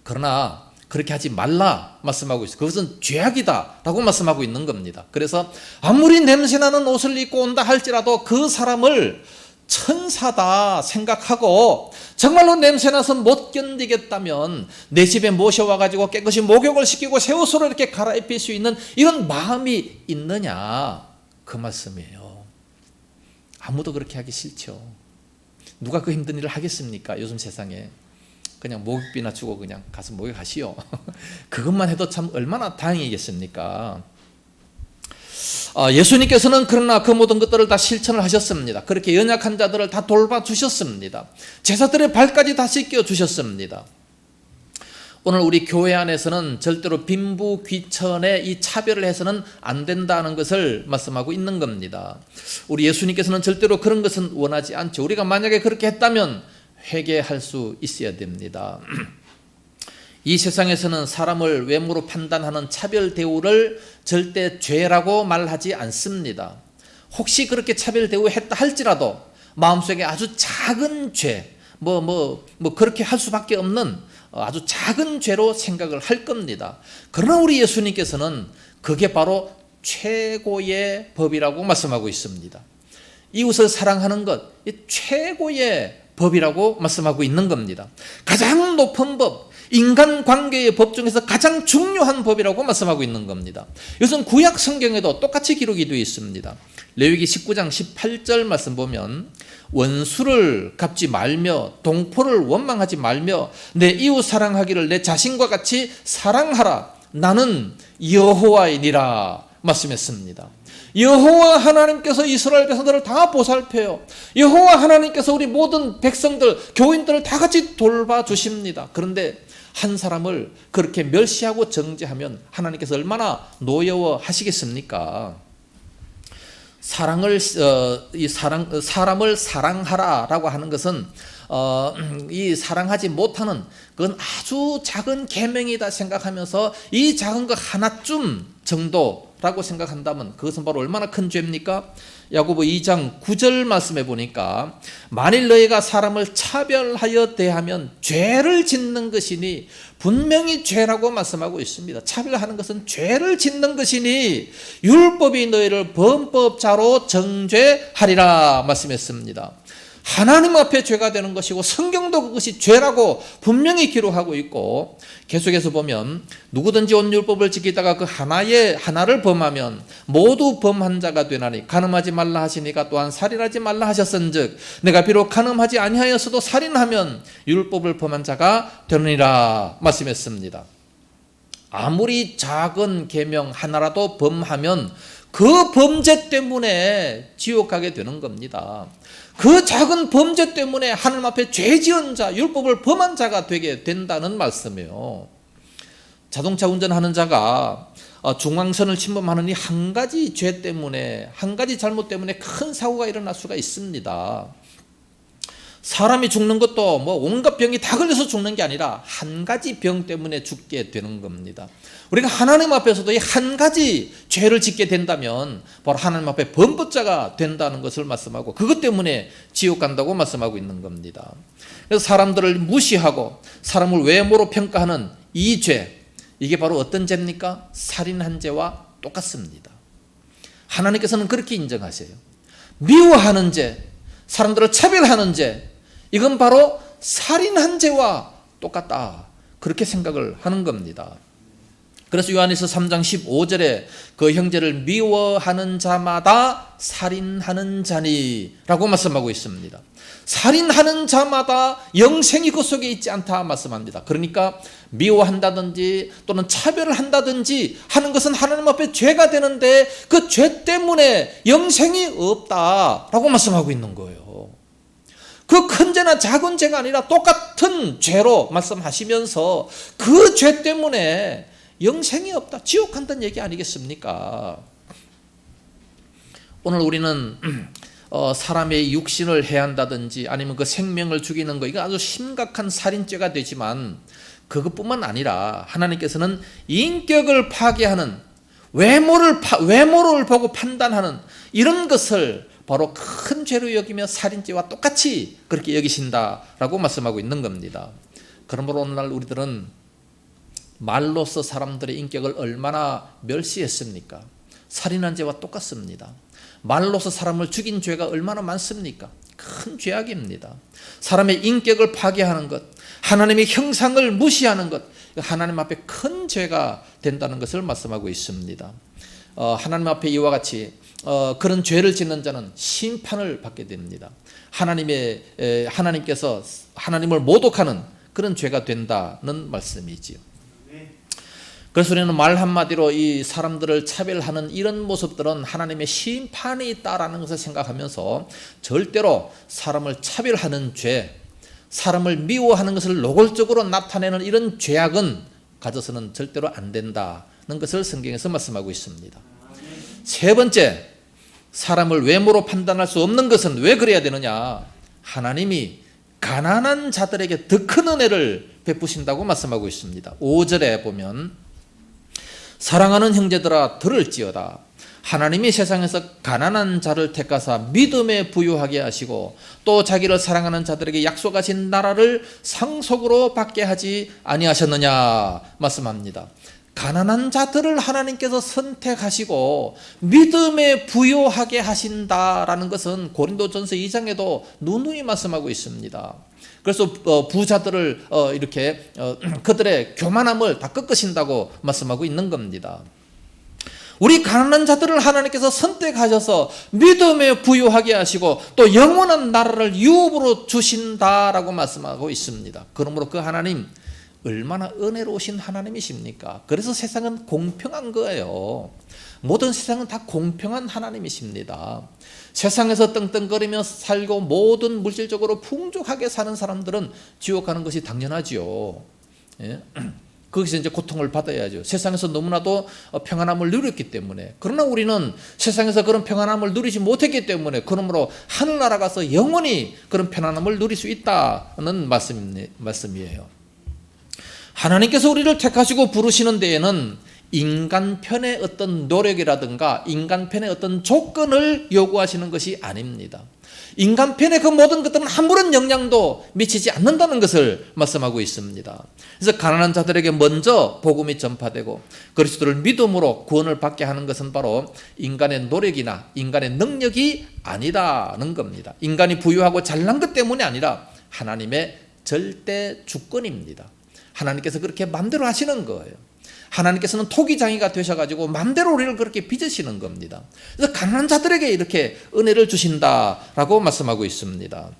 그러나 그렇게 하지 말라 말씀하고 있어요. 그것은 죄악이다 라고 말씀하고 있는 겁니다. 그래서 아무리 냄새나는 옷을 입고 온다 할지라도 그 사람을 천사다 생각하고, 정말로 냄새나서 못 견디겠다면 내 집에 모셔와가지고 깨끗이 목욕을 시키고 새 옷으로 이렇게 갈아입힐 수 있는 이런 마음이 있느냐, 그 말씀이에요. 아무도 그렇게 하기 싫죠. 누가 그 힘든 일을 하겠습니까? 요즘 세상에 그냥 목욕비나 주고 그냥 가서 목욕하시오. 그것만 해도 참 얼마나 다행이겠습니까? 예수님께서는 그러나 그 모든 것들을 다 실천을 하셨습니다. 그렇게 연약한 자들을 다 돌봐주셨습니다. 제자들의 발까지 다 씻겨주셨습니다. 오늘 우리 교회 안에서는 절대로 빈부귀천의 이 차별을 해서는 안 된다는 것을 말씀하고 있는 겁니다. 우리 예수님께서는 절대로 그런 것은 원하지 않죠. 우리가 만약에 그렇게 했다면 회개할 수 있어야 됩니다. 이 세상에서는 사람을 외모로 판단하는 차별 대우를 절대 죄라고 말하지 않습니다. 혹시 그렇게 차별 대우했다 할지라도 마음속에 아주 작은 죄, 그렇게 할 수밖에 없는 아주 작은 죄로 생각을 할 겁니다. 그러나 우리 예수님께서는 그게 바로 최고의 법이라고 말씀하고 있습니다. 이웃을 사랑하는 것, 이 최고의 법이라고 말씀하고 있는 겁니다. 가장 높은 법, 인간관계의 법 중에서 가장 중요한 법이라고 말씀하고 있는 겁니다. 이것은 구약 성경에도 똑같이 기록이 되어 있습니다. 레위기 19장 18절 말씀 보면, 원수를 갚지 말며 동포를 원망하지 말며 내 이웃 사랑하기를 내 자신과 같이 사랑하라, 나는 여호와이니라 말씀했습니다. 여호와 하나님께서 이스라엘 백성들을 다 보살펴요. 여호와 하나님께서 우리 모든 백성들, 교인들을 다 같이 돌봐주십니다. 그런데 한 사람을 그렇게 멸시하고 정죄하면 하나님께서 얼마나 노여워하시겠습니까? 사람을 사랑하라라고 하는 것은 이 사랑하지 못하는 그건 아주 작은 계명이다 생각하면서 이 작은 거 하나쯤 정도라고 생각한다면 그것은 바로 얼마나 큰 죄입니까? 야고보 2장 9절 말씀해 보니까, 만일 너희가 사람을 차별하여 대하면 죄를 짓는 것이니, 분명히 죄라고 말씀하고 있습니다. 차별하는 것은 죄를 짓는 것이니 율법이 너희를 범법자로 정죄하리라 말씀했습니다. 하나님 앞에 죄가 되는 것이고 성경도 그것이 죄라고 분명히 기록하고 있고, 계속해서 보면 누구든지 온 율법을 지키다가 그 하나를 범하면 모두 범한 자가 되나니, 간음하지 말라 하시니까 또한 살인하지 말라 하셨은즉 내가 비록 간음하지 아니하였어도 살인하면 율법을 범한 자가 되느니라 말씀했습니다. 아무리 작은 계명 하나라도 범하면 그 범죄 때문에 지옥 가게 되는 겁니다. 그 작은 범죄 때문에 하나님 앞에 죄 지은 자, 율법을 범한 자가 되게 된다는 말씀이에요. 자동차 운전하는 자가 중앙선을 침범하는 이 한 가지 죄 때문에, 한 가지 잘못 때문에 큰 사고가 일어날 수가 있습니다. 사람이 죽는 것도 온갖 병이 다 걸려서 죽는 게 아니라 한 가지 병 때문에 죽게 되는 겁니다. 우리가 하나님 앞에서도 이 한 가지 죄를 짓게 된다면 바로 하나님 앞에 범법자가 된다는 것을 말씀하고, 그것 때문에 지옥 간다고 말씀하고 있는 겁니다. 그래서 사람들을 무시하고 사람을 외모로 평가하는 이 죄, 이게 바로 어떤 죄입니까? 살인한 죄와 똑같습니다. 하나님께서는 그렇게 인정하세요. 미워하는 죄, 사람들을 차별하는 죄, 이건 바로 살인한 죄와 똑같다, 그렇게 생각을 하는 겁니다. 그래서 요한일서 3장 15절에 그 형제를 미워하는 자마다 살인하는 자니 라고 말씀하고 있습니다. 살인하는 자마다 영생이 그 속에 있지 않다 말씀합니다. 그러니까 미워한다든지 또는 차별을 한다든지 하는 것은 하나님 앞에 죄가 되는데 그 죄 때문에 영생이 없다라고 말씀하고 있는 거예요. 그 큰 죄나 작은 죄가 아니라 똑같은 죄로 말씀하시면서 그 죄 때문에 영생이 없다, 지옥 간다는 얘기 아니겠습니까? 오늘 우리는 사람의 육신을 해한다든지 아니면 그 생명을 죽이는 거, 이거 아주 심각한 살인죄가 되지만 그것뿐만 아니라 하나님께서는 인격을 파괴하는, 외모를 보고 판단하는 이런 것을 바로 큰 죄로 여기며 살인죄와 똑같이 그렇게 여기신다라고 말씀하고 있는 겁니다. 그러므로 오늘날 우리들은 말로써 사람들의 인격을 얼마나 멸시했습니까? 살인한 죄와 똑같습니다. 말로써 사람을 죽인 죄가 얼마나 많습니까? 큰 죄악입니다. 사람의 인격을 파괴하는 것, 하나님의 형상을 무시하는 것, 하나님 앞에 큰 죄가 된다는 것을 말씀하고 있습니다. 하나님 앞에 이와 같이 그런 죄를 짓는 자는 심판을 받게 됩니다. 하나님께서 하나님을 모독하는 그런 죄가 된다는 말씀이지요. 그래서 우리는 말 한마디로 이 사람들을 차별하는 이런 모습들은 하나님의 심판이 있다라는 것을 생각하면서 절대로 사람을 차별하는 죄, 사람을 미워하는 것을 노골적으로 나타내는 이런 죄악은 가져서는 절대로 안 된다는 것을 성경에서 말씀하고 있습니다. 세 번째, 사람을 외모로 판단할 수 없는 것은 왜 그래야 되느냐? 하나님이 가난한 자들에게 더 큰 은혜를 베푸신다고 말씀하고 있습니다. 5절에 보면 사랑하는 형제들아 들을지어다. 하나님이 세상에서 가난한 자를 택하사 믿음에 부유하게 하시고 또 자기를 사랑하는 자들에게 약속하신 나라를 상속으로 받게 하지 아니하셨느냐 말씀합니다. 가난한 자들을 하나님께서 선택하시고 믿음에 부유하게 하신다라는 것은 고린도전서 2장에도 누누이 말씀하고 있습니다. 그래서 부자들을 이렇게 그들의 교만함을 다 꺾으신다고 말씀하고 있는 겁니다. 우리 가난한 자들을 하나님께서 선택하셔서 믿음에 부유하게 하시고 또 영원한 나라를 유업으로 주신다라고 말씀하고 있습니다. 그러므로 그 하나님 얼마나 은혜로우신 하나님이십니까? 그래서 세상은 공평한 거예요. 모든 세상은 다 공평한 하나님이십니다. 세상에서 떵떵거리며 살고 모든 물질적으로 풍족하게 사는 사람들은 지옥 가는 것이 당연하지요. 예? 거기서 이제 고통을 받아야죠. 세상에서 너무나도 평안함을 누렸기 때문에. 그러나 우리는 세상에서 그런 평안함을 누리지 못했기 때문에 그러므로 하늘나라 가서 영원히 그런 편안함을 누릴 수 있다는 말씀이에요. 하나님께서 우리를 택하시고 부르시는 데에는 인간 편의 어떤 노력이라든가 인간 편의 어떤 조건을 요구하시는 것이 아닙니다. 인간 편의 그 모든 것들은 아무런 영향도 미치지 않는다는 것을 말씀하고 있습니다. 그래서 가난한 자들에게 먼저 복음이 전파되고 그리스도를 믿음으로 구원을 받게 하는 것은 바로 인간의 노력이나 인간의 능력이 아니라는 겁니다. 인간이 부유하고 잘난 것 때문이 아니라 하나님의 절대 주권입니다. 하나님께서 그렇게 마음대로 하시는 거예요. 하나님께서는 토기장이가 되셔가지고 마음대로 우리를 그렇게 빚으시는 겁니다. 그래서 가난한 자들에게 이렇게 은혜를 주신다라고 말씀하고 있습니다.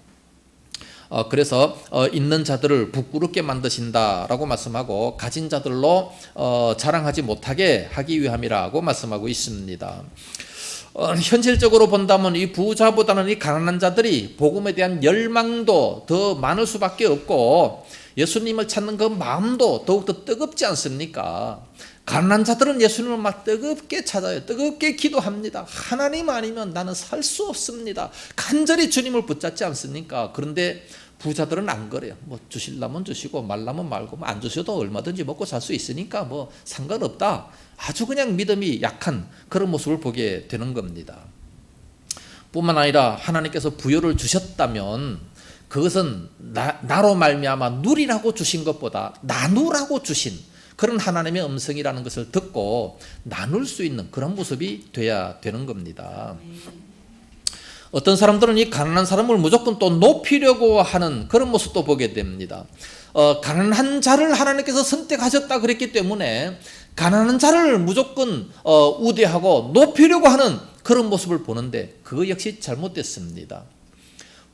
그래서 있는 자들을 부끄럽게 만드신다라고 말씀하고 가진 자들로 자랑하지 못하게 하기 위함이라고 말씀하고 있습니다. 현실적으로 본다면 이 부자보다는 이 가난한 자들이 복음에 대한 열망도 더 많을 수밖에 없고 예수님을 찾는 그 마음도 더욱더 뜨겁지 않습니까? 가난한 자들은 예수님을 막 뜨겁게 찾아요. 뜨겁게 기도합니다. 하나님 아니면 나는 살 수 없습니다. 간절히 주님을 붙잡지 않습니까? 그런데 부자들은 안 그래요. 뭐 주실라면 주시고 말라면 말고 안 주셔도 얼마든지 먹고 살 수 있으니까 뭐 상관없다. 아주 그냥 믿음이 약한 그런 모습을 보게 되는 겁니다. 뿐만 아니라 하나님께서 부여를 주셨다면 그것은 나로 말미암아 누리라고 주신 것보다 나누라고 주신 그런 하나님의 음성이라는 것을 듣고 나눌 수 있는 그런 모습이 돼야 되는 겁니다. 어떤 사람들은 이 가난한 사람을 무조건 또 높이려고 하는 그런 모습도 보게 됩니다. 가난한 자를 하나님께서 선택하셨다 그랬기 때문에 가난한 자를 무조건 우대하고 높이려고 하는 그런 모습을 보는데 그거 역시 잘못됐습니다.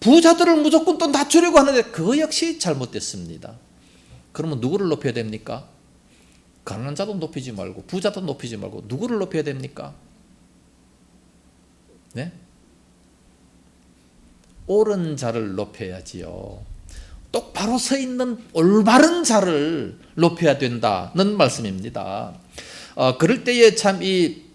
부자들을 무조건 또 낮추려고 하는데 그거 역시 잘못됐습니다. 그러면 누구를 높여야 됩니까? 가난한 자도 높이지 말고 부자도 높이지 말고 누구를 높여야 됩니까? 네? 옳은 자를 높여야지요. 똑바로 서 있는 올바른 자를 높여야 된다는 말씀입니다. 그럴 때에 참 이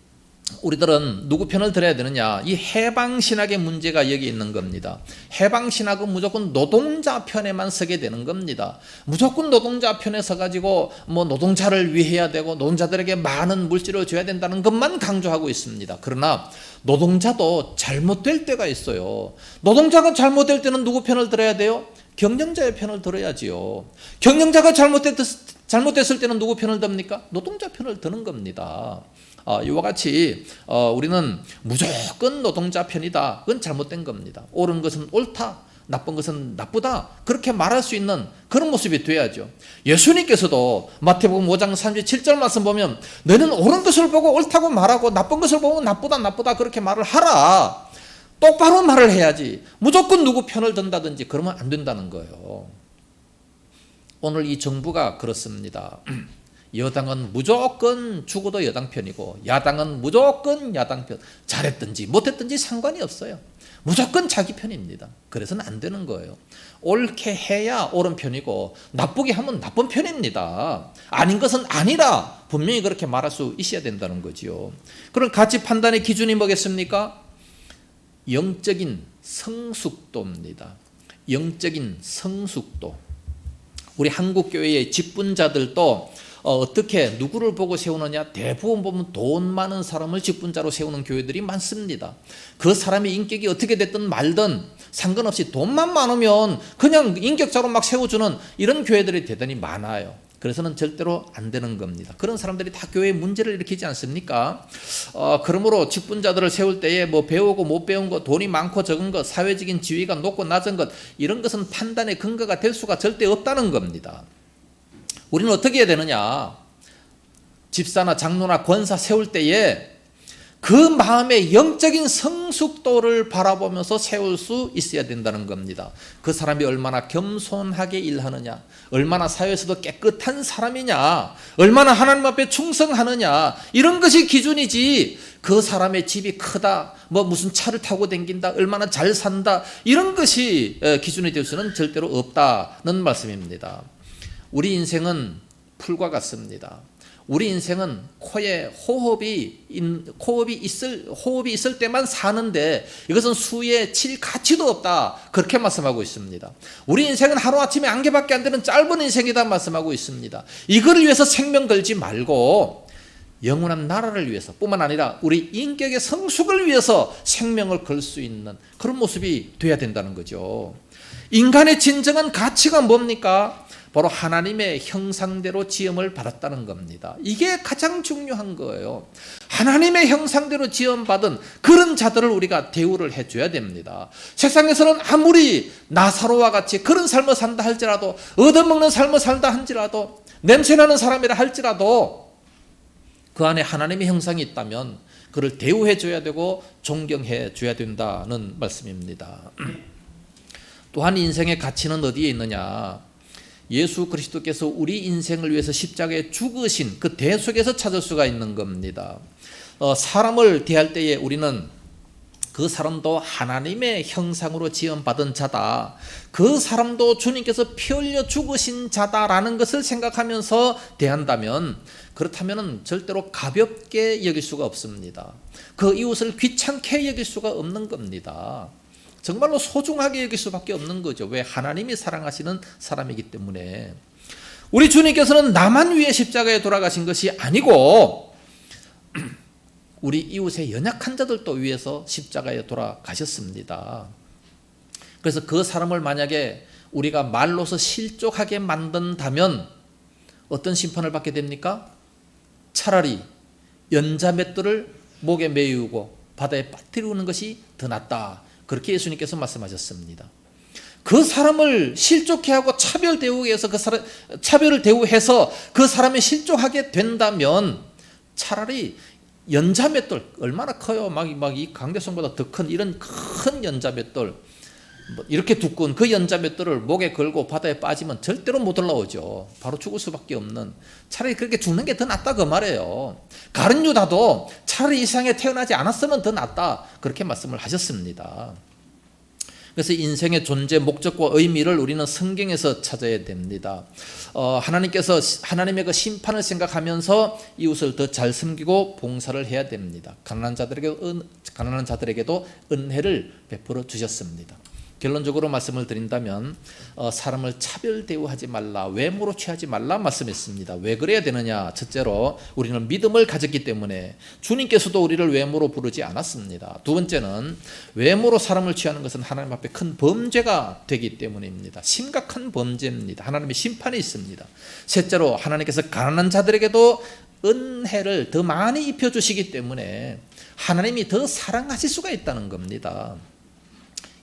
우리들은 누구 편을 들어야 되느냐? 이 해방신학의 문제가 여기 있는 겁니다. 해방신학은 무조건 노동자 편에만 서게 되는 겁니다. 무조건 노동자 편에 서가지고 노동자를 위해야 되고 노동자들에게 많은 물질을 줘야 된다는 것만 강조하고 있습니다. 그러나 노동자도 잘못될 때가 있어요. 노동자가 잘못될 때는 누구 편을 들어야 돼요? 경영자의 편을 들어야지요. 경영자가 잘못됐을 때는 누구 편을 듭니까? 노동자 편을 드는 겁니다. 이와 같이 우리는 무조건 노동자 편이다. 그건 잘못된 겁니다. 옳은 것은 옳다, 나쁜 것은 나쁘다, 그렇게 말할 수 있는 그런 모습이 돼야죠. 예수님께서도 마태복음 5장 37절 말씀 보면 너는 옳은 것을 보고 옳다고 말하고 나쁜 것을 보고 나쁘다 그렇게 말을 하라. 똑바로 말을 해야지. 무조건 누구 편을 든다든지 그러면 안 된다는 거예요. 오늘 이 정부가 그렇습니다. 여당은 무조건 죽어도 여당 편이고 야당은 무조건 야당 편. 잘했든지 못했든지 상관이 없어요. 무조건 자기 편입니다. 그래서는 안 되는 거예요. 옳게 해야 옳은 편이고 나쁘게 하면 나쁜 편입니다. 아닌 것은 아니라 분명히 그렇게 말할 수 있어야 된다는 거지요. 그럼 가치 판단의 기준이 뭐겠습니까? 영적인 성숙도입니다. 영적인 성숙도. 우리 한국교회의 직분자들도 어떻게 누구를 보고 세우느냐? 대부분 보면 돈 많은 사람을 직분자로 세우는 교회들이 많습니다. 그 사람의 인격이 어떻게 됐든 말든 상관없이 돈만 많으면 그냥 인격자로 막 세워주는 이런 교회들이 대단히 많아요. 그래서는 절대로 안 되는 겁니다. 그런 사람들이 다 교회에 문제를 일으키지 않습니까? 그러므로 직분자들을 세울 때에 배우고 못 배운 것, 돈이 많고 적은 것, 사회적인 지위가 높고 낮은 것, 이런 것은 판단의 근거가 될 수가 절대 없다는 겁니다. 우리는 어떻게 해야 되느냐? 집사나 장로나 권사 세울 때에 그 마음의 영적인 성숙도를 바라보면서 세울 수 있어야 된다는 겁니다. 그 사람이 얼마나 겸손하게 일하느냐, 얼마나 사회에서도 깨끗한 사람이냐, 얼마나 하나님 앞에 충성하느냐, 이런 것이 기준이지 그 사람의 집이 크다, 무슨 차를 타고 다닌다, 얼마나 잘 산다, 이런 것이 기준이 될 수는 절대로 없다는 말씀입니다. 우리 인생은 풀과 같습니다. 우리 인생은 코에 호흡이 있을 때만 사는데 이것은 수에 칠 가치도 없다, 그렇게 말씀하고 있습니다. 우리 인생은 하루아침에 안개밖에 안 되는 짧은 인생이다 말씀하고 있습니다. 이거를 위해서 생명 걸지 말고 영원한 나라를 위해서 뿐만 아니라 우리 인격의 성숙을 위해서 생명을 걸 수 있는 그런 모습이 돼야 된다는 거죠. 인간의 진정한 가치가 뭡니까? 바로 하나님의 형상대로 지음을 받았다는 겁니다. 이게 가장 중요한 거예요. 하나님의 형상대로 지음받은 그런 자들을 우리가 대우를 해줘야 됩니다. 세상에서는 아무리 나사로와 같이 그런 삶을 산다 할지라도, 얻어먹는 삶을 산다 할지라도, 냄새나는 사람이라 할지라도 그 안에 하나님의 형상이 있다면 그를 대우해줘야 되고 존경해줘야 된다는 말씀입니다. 또한 인생의 가치는 어디에 있느냐? 예수 그리스도께서 우리 인생을 위해서 십자가에 죽으신 그 대속에서 찾을 수가 있는 겁니다. 사람을 대할 때에 우리는 그 사람도 하나님의 형상으로 지음받은 자다, 그 사람도 주님께서 피 흘려 죽으신 자다라는 것을 생각하면서 대한다면, 그렇다면 절대로 가볍게 여길 수가 없습니다. 그 이웃을 귀찮게 여길 수가 없는 겁니다. 정말로 소중하게 여길 수밖에 없는 거죠. 왜? 하나님이 사랑하시는 사람이기 때문에. 우리 주님께서는 나만 위해 십자가에 돌아가신 것이 아니고 우리 이웃의 연약한 자들도 위해서 십자가에 돌아가셨습니다. 그래서 그 사람을 만약에 우리가 말로서 실족하게 만든다면 어떤 심판을 받게 됩니까? 차라리 연자맷돌을 목에 매우고 바다에 빠뜨리는 것이 더 낫다, 그렇게 예수님께서 말씀하셨습니다. 그 사람을 실족해 하고 차별 대우해서 차별을 대우해서 그 사람이 실족하게 된다면 차라리 연자맷돌, 얼마나 커요? 막 이 강대성보다 더 큰 이런 큰 연자맷돌, 이렇게 두꺼운 그 연자맷돌을 목에 걸고 바다에 빠지면 절대로 못 올라오죠. 바로 죽을 수밖에 없는, 차라리 그렇게 죽는 게 더 낫다 그 말이에요. 가룟 유다도 차라리 이 세상에 태어나지 않았으면 더 낫다, 그렇게 말씀을 하셨습니다. 그래서 인생의 존재 목적과 의미를 우리는 성경에서 찾아야 됩니다. 하나님께서 하나님의 그 심판을 생각하면서 이웃을 더 잘 섬기고 봉사를 해야 됩니다. 가난한 자들에게도 은혜를 베풀어 주셨습니다. 결론적으로 말씀을 드린다면 사람을 차별 대우하지 말라, 외모로 취하지 말라 말씀했습니다. 왜 그래야 되느냐? 첫째로 우리는 믿음을 가졌기 때문에 주님께서도 우리를 외모로 부르지 않았습니다. 두 번째는 외모로 사람을 취하는 것은 하나님 앞에 큰 범죄가 되기 때문입니다. 심각한 범죄입니다. 하나님의 심판이 있습니다. 셋째로 하나님께서 가난한 자들에게도 은혜를 더 많이 입혀주시기 때문에 하나님이 더 사랑하실 수가 있다는 겁니다.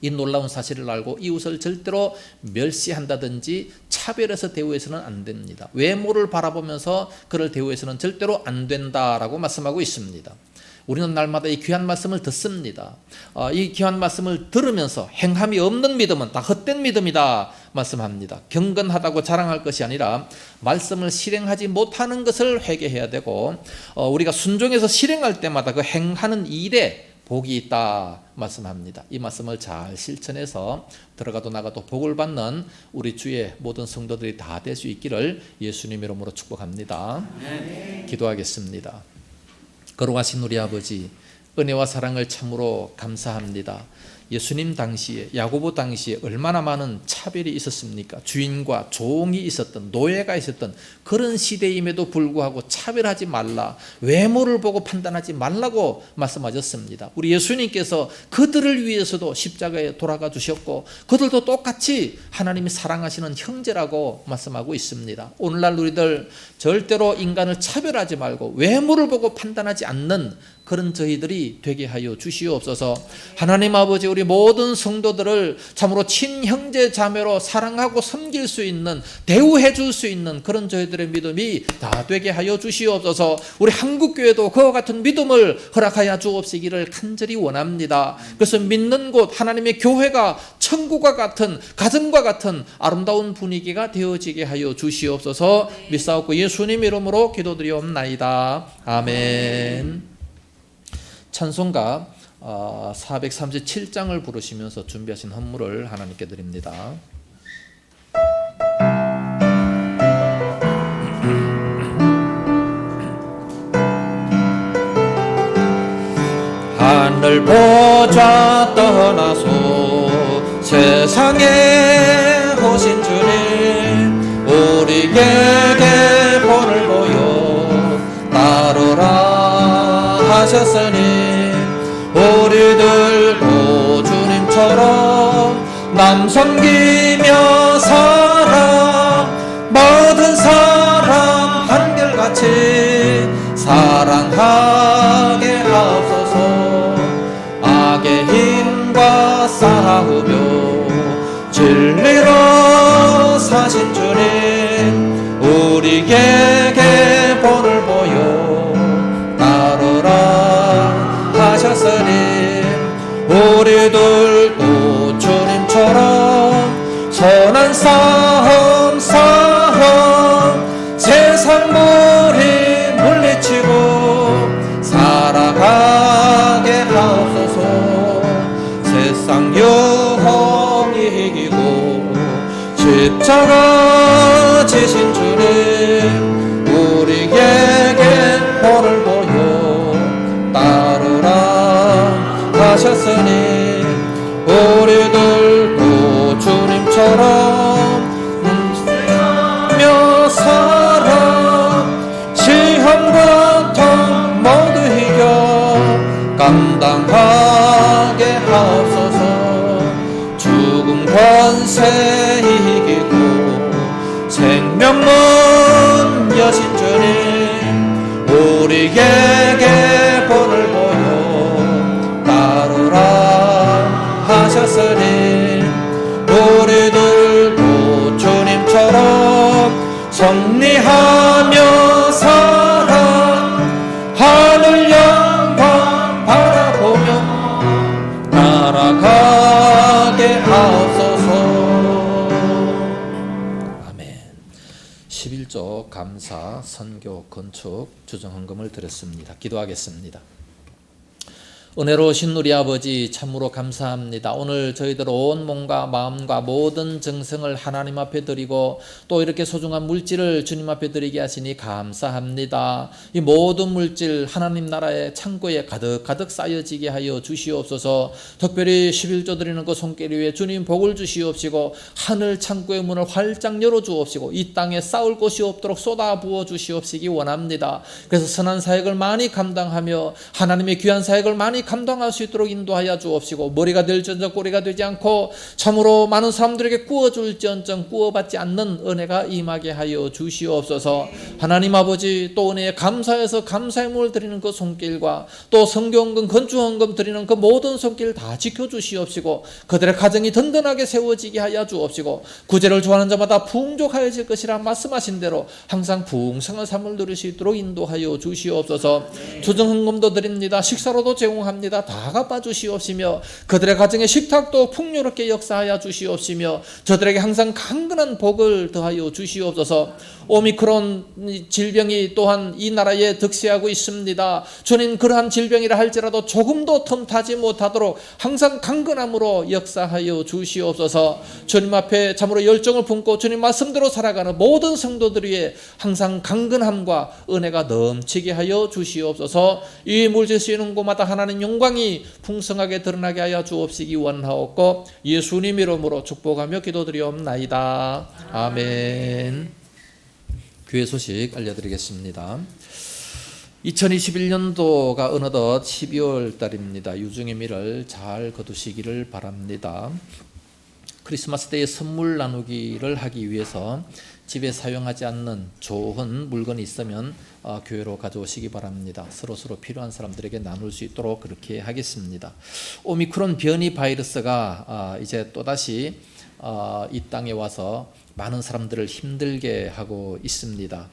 이 놀라운 사실을 알고 이웃을 절대로 멸시한다든지 차별해서 대우해서는 안 됩니다. 외모를 바라보면서 그를 대우해서는 절대로 안 된다라고 말씀하고 있습니다. 우리는 날마다 이 귀한 말씀을 듣습니다. 이 귀한 말씀을 들으면서 행함이 없는 믿음은 다 헛된 믿음이다 말씀합니다. 경건하다고 자랑할 것이 아니라 말씀을 실행하지 못하는 것을 회개해야 되고, 우리가 순종해서 실행할 때마다 그 행하는 일에 복이 있다 말씀합니다. 이 말씀을 잘 실천해서 들어가도 나가도 복을 받는 우리 주의 모든 성도들이 다 될 수 있기를 예수님 이름으로 축복합니다. 기도하겠습니다. 거룩하신 우리 아버지, 은혜와 사랑을 참으로 감사합니다. 예수님 당시에, 야고보 당시에 얼마나 많은 차별이 있었습니까? 주인과 종이 있었던, 노예가 있었던 그런 시대임에도 불구하고 차별하지 말라, 외모를 보고 판단하지 말라고 말씀하셨습니다. 우리 예수님께서 그들을 위해서도 십자가에 돌아가 주셨고 그들도 똑같이 하나님이 사랑하시는 형제라고 말씀하고 있습니다. 오늘날 우리들 절대로 인간을 차별하지 말고 외모를 보고 판단하지 않는 그런 저희들이 되게 하여 주시옵소서. 하나님 아버지, 우리 모든 성도들을 참으로 친형제 자매로 사랑하고 섬길 수 있는, 대우해 줄 수 있는 그런 저희들의 믿음이 다 되게 하여 주시옵소서. 우리 한국교회도 그와 같은 믿음을 허락하여 주옵시기를 간절히 원합니다. 그래서 믿는 곳 하나님의 교회가 천국과 같은, 가정과 같은 아름다운 분위기가 되어지게 하여 주시옵소서. 믿사옵고 예수님 이름으로 기도드리옵나이다. 아멘. 찬송가 437장을 부르시면서 준비하신 헌물을 하나님께 드립니다. 하늘 보좌 떠나서 세상에 오신 주님, 우리에게 본을 보여 따르라 하셨으니 우리들도 주님처럼 남 섬기며 살아 모든 사람 한결같이 사랑하게 하옵소서. 악의 힘과 싸우며 진리로 사신 주님, 우리에게 본을 보여 따르라 하셨으니 우리들도 주님처럼 선한 싸움 세상 무리 물리치고 살아가게 하옵소서. 세상 유혹 이기고 십자가 지신 주님, 우리에게 본을 보여 따르라 하셨으니 우리들도 주님처럼 며 살아 시험 고통 모두 이겨 감당하게 하옵소서. 죽음 권세 이기고 생명문 여신 주님, 우리에게 본을 보여 따르라 하셨으니 우리들도 주님처럼 섭리하며 살아 하늘 영광 바라보며 날아가게 하옵소서. 아멘. 11조 감사, 선교, 건축, 주정헌금을 드렸습니다. 기도하겠습니다. 은혜로우신 우리 아버지 참으로 감사합니다. 오늘 저희들 온 몸과 마음과 모든 정성을 하나님 앞에 드리고 또 이렇게 소중한 물질을 주님 앞에 드리게 하시니 감사합니다. 이 모든 물질 하나님 나라의 창고에 가득 쌓여지게 하여 주시옵소서. 특별히 11조 드리는 그 손길 위에 주님 복을 주시옵시고 하늘 창고의 문을 활짝 열어 주옵시고 이 땅에 쌓을 곳이 없도록 쏟아 부어 주시옵시기 원합니다. 그래서 선한 사역을 많이 감당하며 하나님의 귀한 사역을 많이 감당할 수 있도록 인도하여 주옵시고 머리가 될지언정 꼬리가 되지 않고 참으로 많은 사람들에게 구워줄지언정 구워받지 않는 은혜가 임하게 하여 주시옵소서. 하나님 아버지 또 은혜에 감사해서 감사의 물을 드리는 그 손길과 또 성경금 건축헌금 드리는 그 모든 손길 다 지켜주시옵시고 그들의 가정이 든든하게 세워지게 하여 주옵시고 구제를 좋아하는 자마다 풍족하여질 것이라 말씀하신 대로 항상 풍성한 삶을 누릴 수 있도록 인도하여 주시옵소서. 투정헌금도 드립니다. 식사로도 제공합니다. 다 갚아 주시옵시며 그들의 가정의 식탁도 풍요롭게 역사하여 주시옵시며 저들에게 항상 강건한 복을 더하여 주시옵소서. 오미크론 질병이 또한 이 나라에 득세하고 있습니다. 주님 그러한 질병이라 할지라도 조금도 틈타지 못하도록 항상 강건함으로 역사하여 주시옵소서. 주님 앞에 참으로 열정을 품고 주님 말씀대로 살아가는 모든 성도들 위해 항상 강건함과 은혜가 넘치게 하여 주시옵소서. 이 물질 쓰이는 곳마다 하나님 영광이 풍성하게 드러나게 하여 주옵시기 원하옵고 예수님 이름으로 축복하며 기도드리옵나이다. 아멘. 교회 소식 알려드리겠습니다. 2021년도가 어느덧 12월 달입니다. 유종의 미를 잘 거두시기를 바랍니다. 크리스마스 때에 선물 나누기를 하기 위해서 집에 사용하지 않는 좋은 물건이 있으면 교회로 가져오시기 바랍니다. 서로 필요한 사람들에게 나눌 수 있도록 그렇게 하겠습니다. 오미크론 변이 바이러스가 이제 또다시 이 땅에 와서 많은 사람들을 힘들게 하고 있습니다.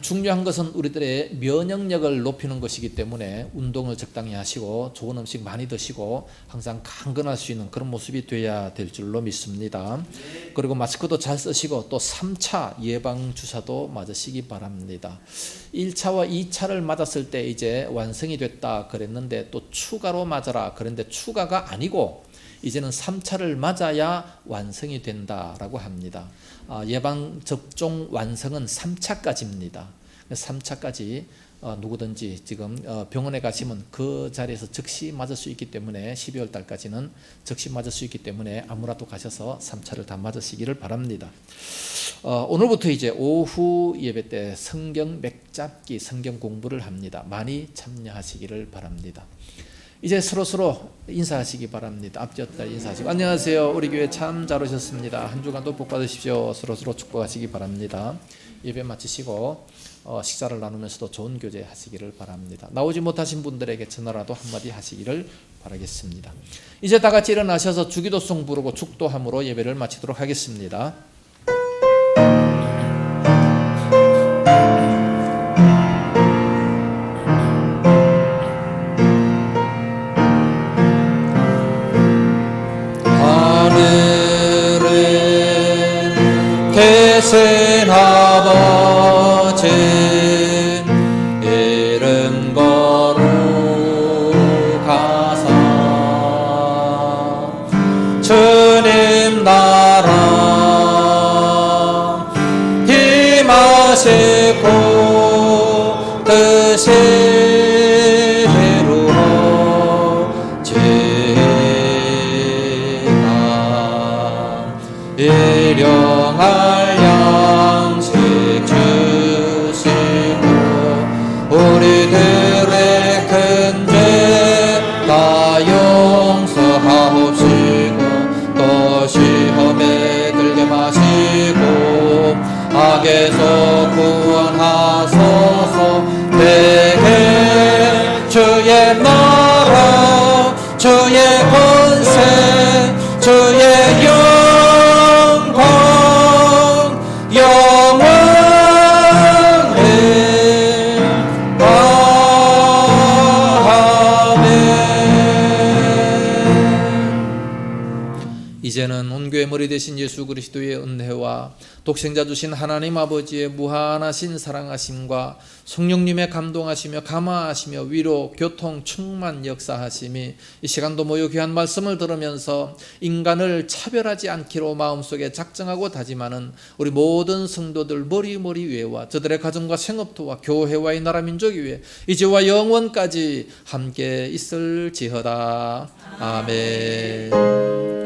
중요한 것은 우리들의 면역력을 높이는 것이기 때문에 운동을 적당히 하시고 좋은 음식 많이 드시고 항상 강건할 수 있는 그런 모습이 돼야 될 줄로 믿습니다. 그리고 마스크도 잘 쓰시고 또 3차 예방주사도 맞으시기 바랍니다. 1차와 2차를 맞았을 때 이제 완성이 됐다 그랬는데 또 추가로 맞아라 그랬는데 추가가 아니고 이제는 3차를 맞아야 완성이 된다라고 합니다. 예방접종 완성은 3차까지입니다. 3차까지 누구든지 지금 병원에 가시면 그 자리에서 즉시 맞을 수 있기 때문에 12월 달까지는 즉시 맞을 수 있기 때문에 아무라도 가셔서 3차를 다 맞으시기를 바랍니다. 오늘부터 이제 오후 예배 때 성경 맥잡기 성경 공부를 합니다. 많이 참여하시기를 바랍니다. 이제 서로 인사하시기 바랍니다. 앞뒤었다 인사하시고 안녕하세요. 우리 교회 참 잘 오셨습니다. 한 주간도 복 받으십시오. 서로 축복하시기 바랍니다. 예배 마치시고 식사를 나누면서도 좋은 교제 하시기를 바랍니다. 나오지 못하신 분들에게 전화라도 한마디 하시기를 바라겠습니다. 이제 다 같이 일어나셔서 주기도송 부르고 축도함으로 예배를 마치도록 하겠습니다. 계신 아버지 이름 거룩하사 주님 나라 임하시고 뜻이 이루어지나 일용할 양식 주시고 우리들의 큰 죄 다 용서하옵시고 또 시험에 들게 마시고 악에서 구원하소서. 내게 주의 나라 주의 권세 주의 영광 되신 예수 그리스도의 은혜와 독생자 주신 하나님 아버지의 무한하신 사랑하심과 성령님의 감동하시며 감화하시며 위로 교통 충만 역사하심이 이 시간도 모여 귀한 말씀을 들으면서 인간을 차별하지 않기로 마음속에 작정하고 다짐하는 우리 모든 성도들 머리머리 위에와 저들의 가정과 생업토와 교회와 이 나라 민족 위에 이제와 영원까지 함께 있을지어다. 아멘.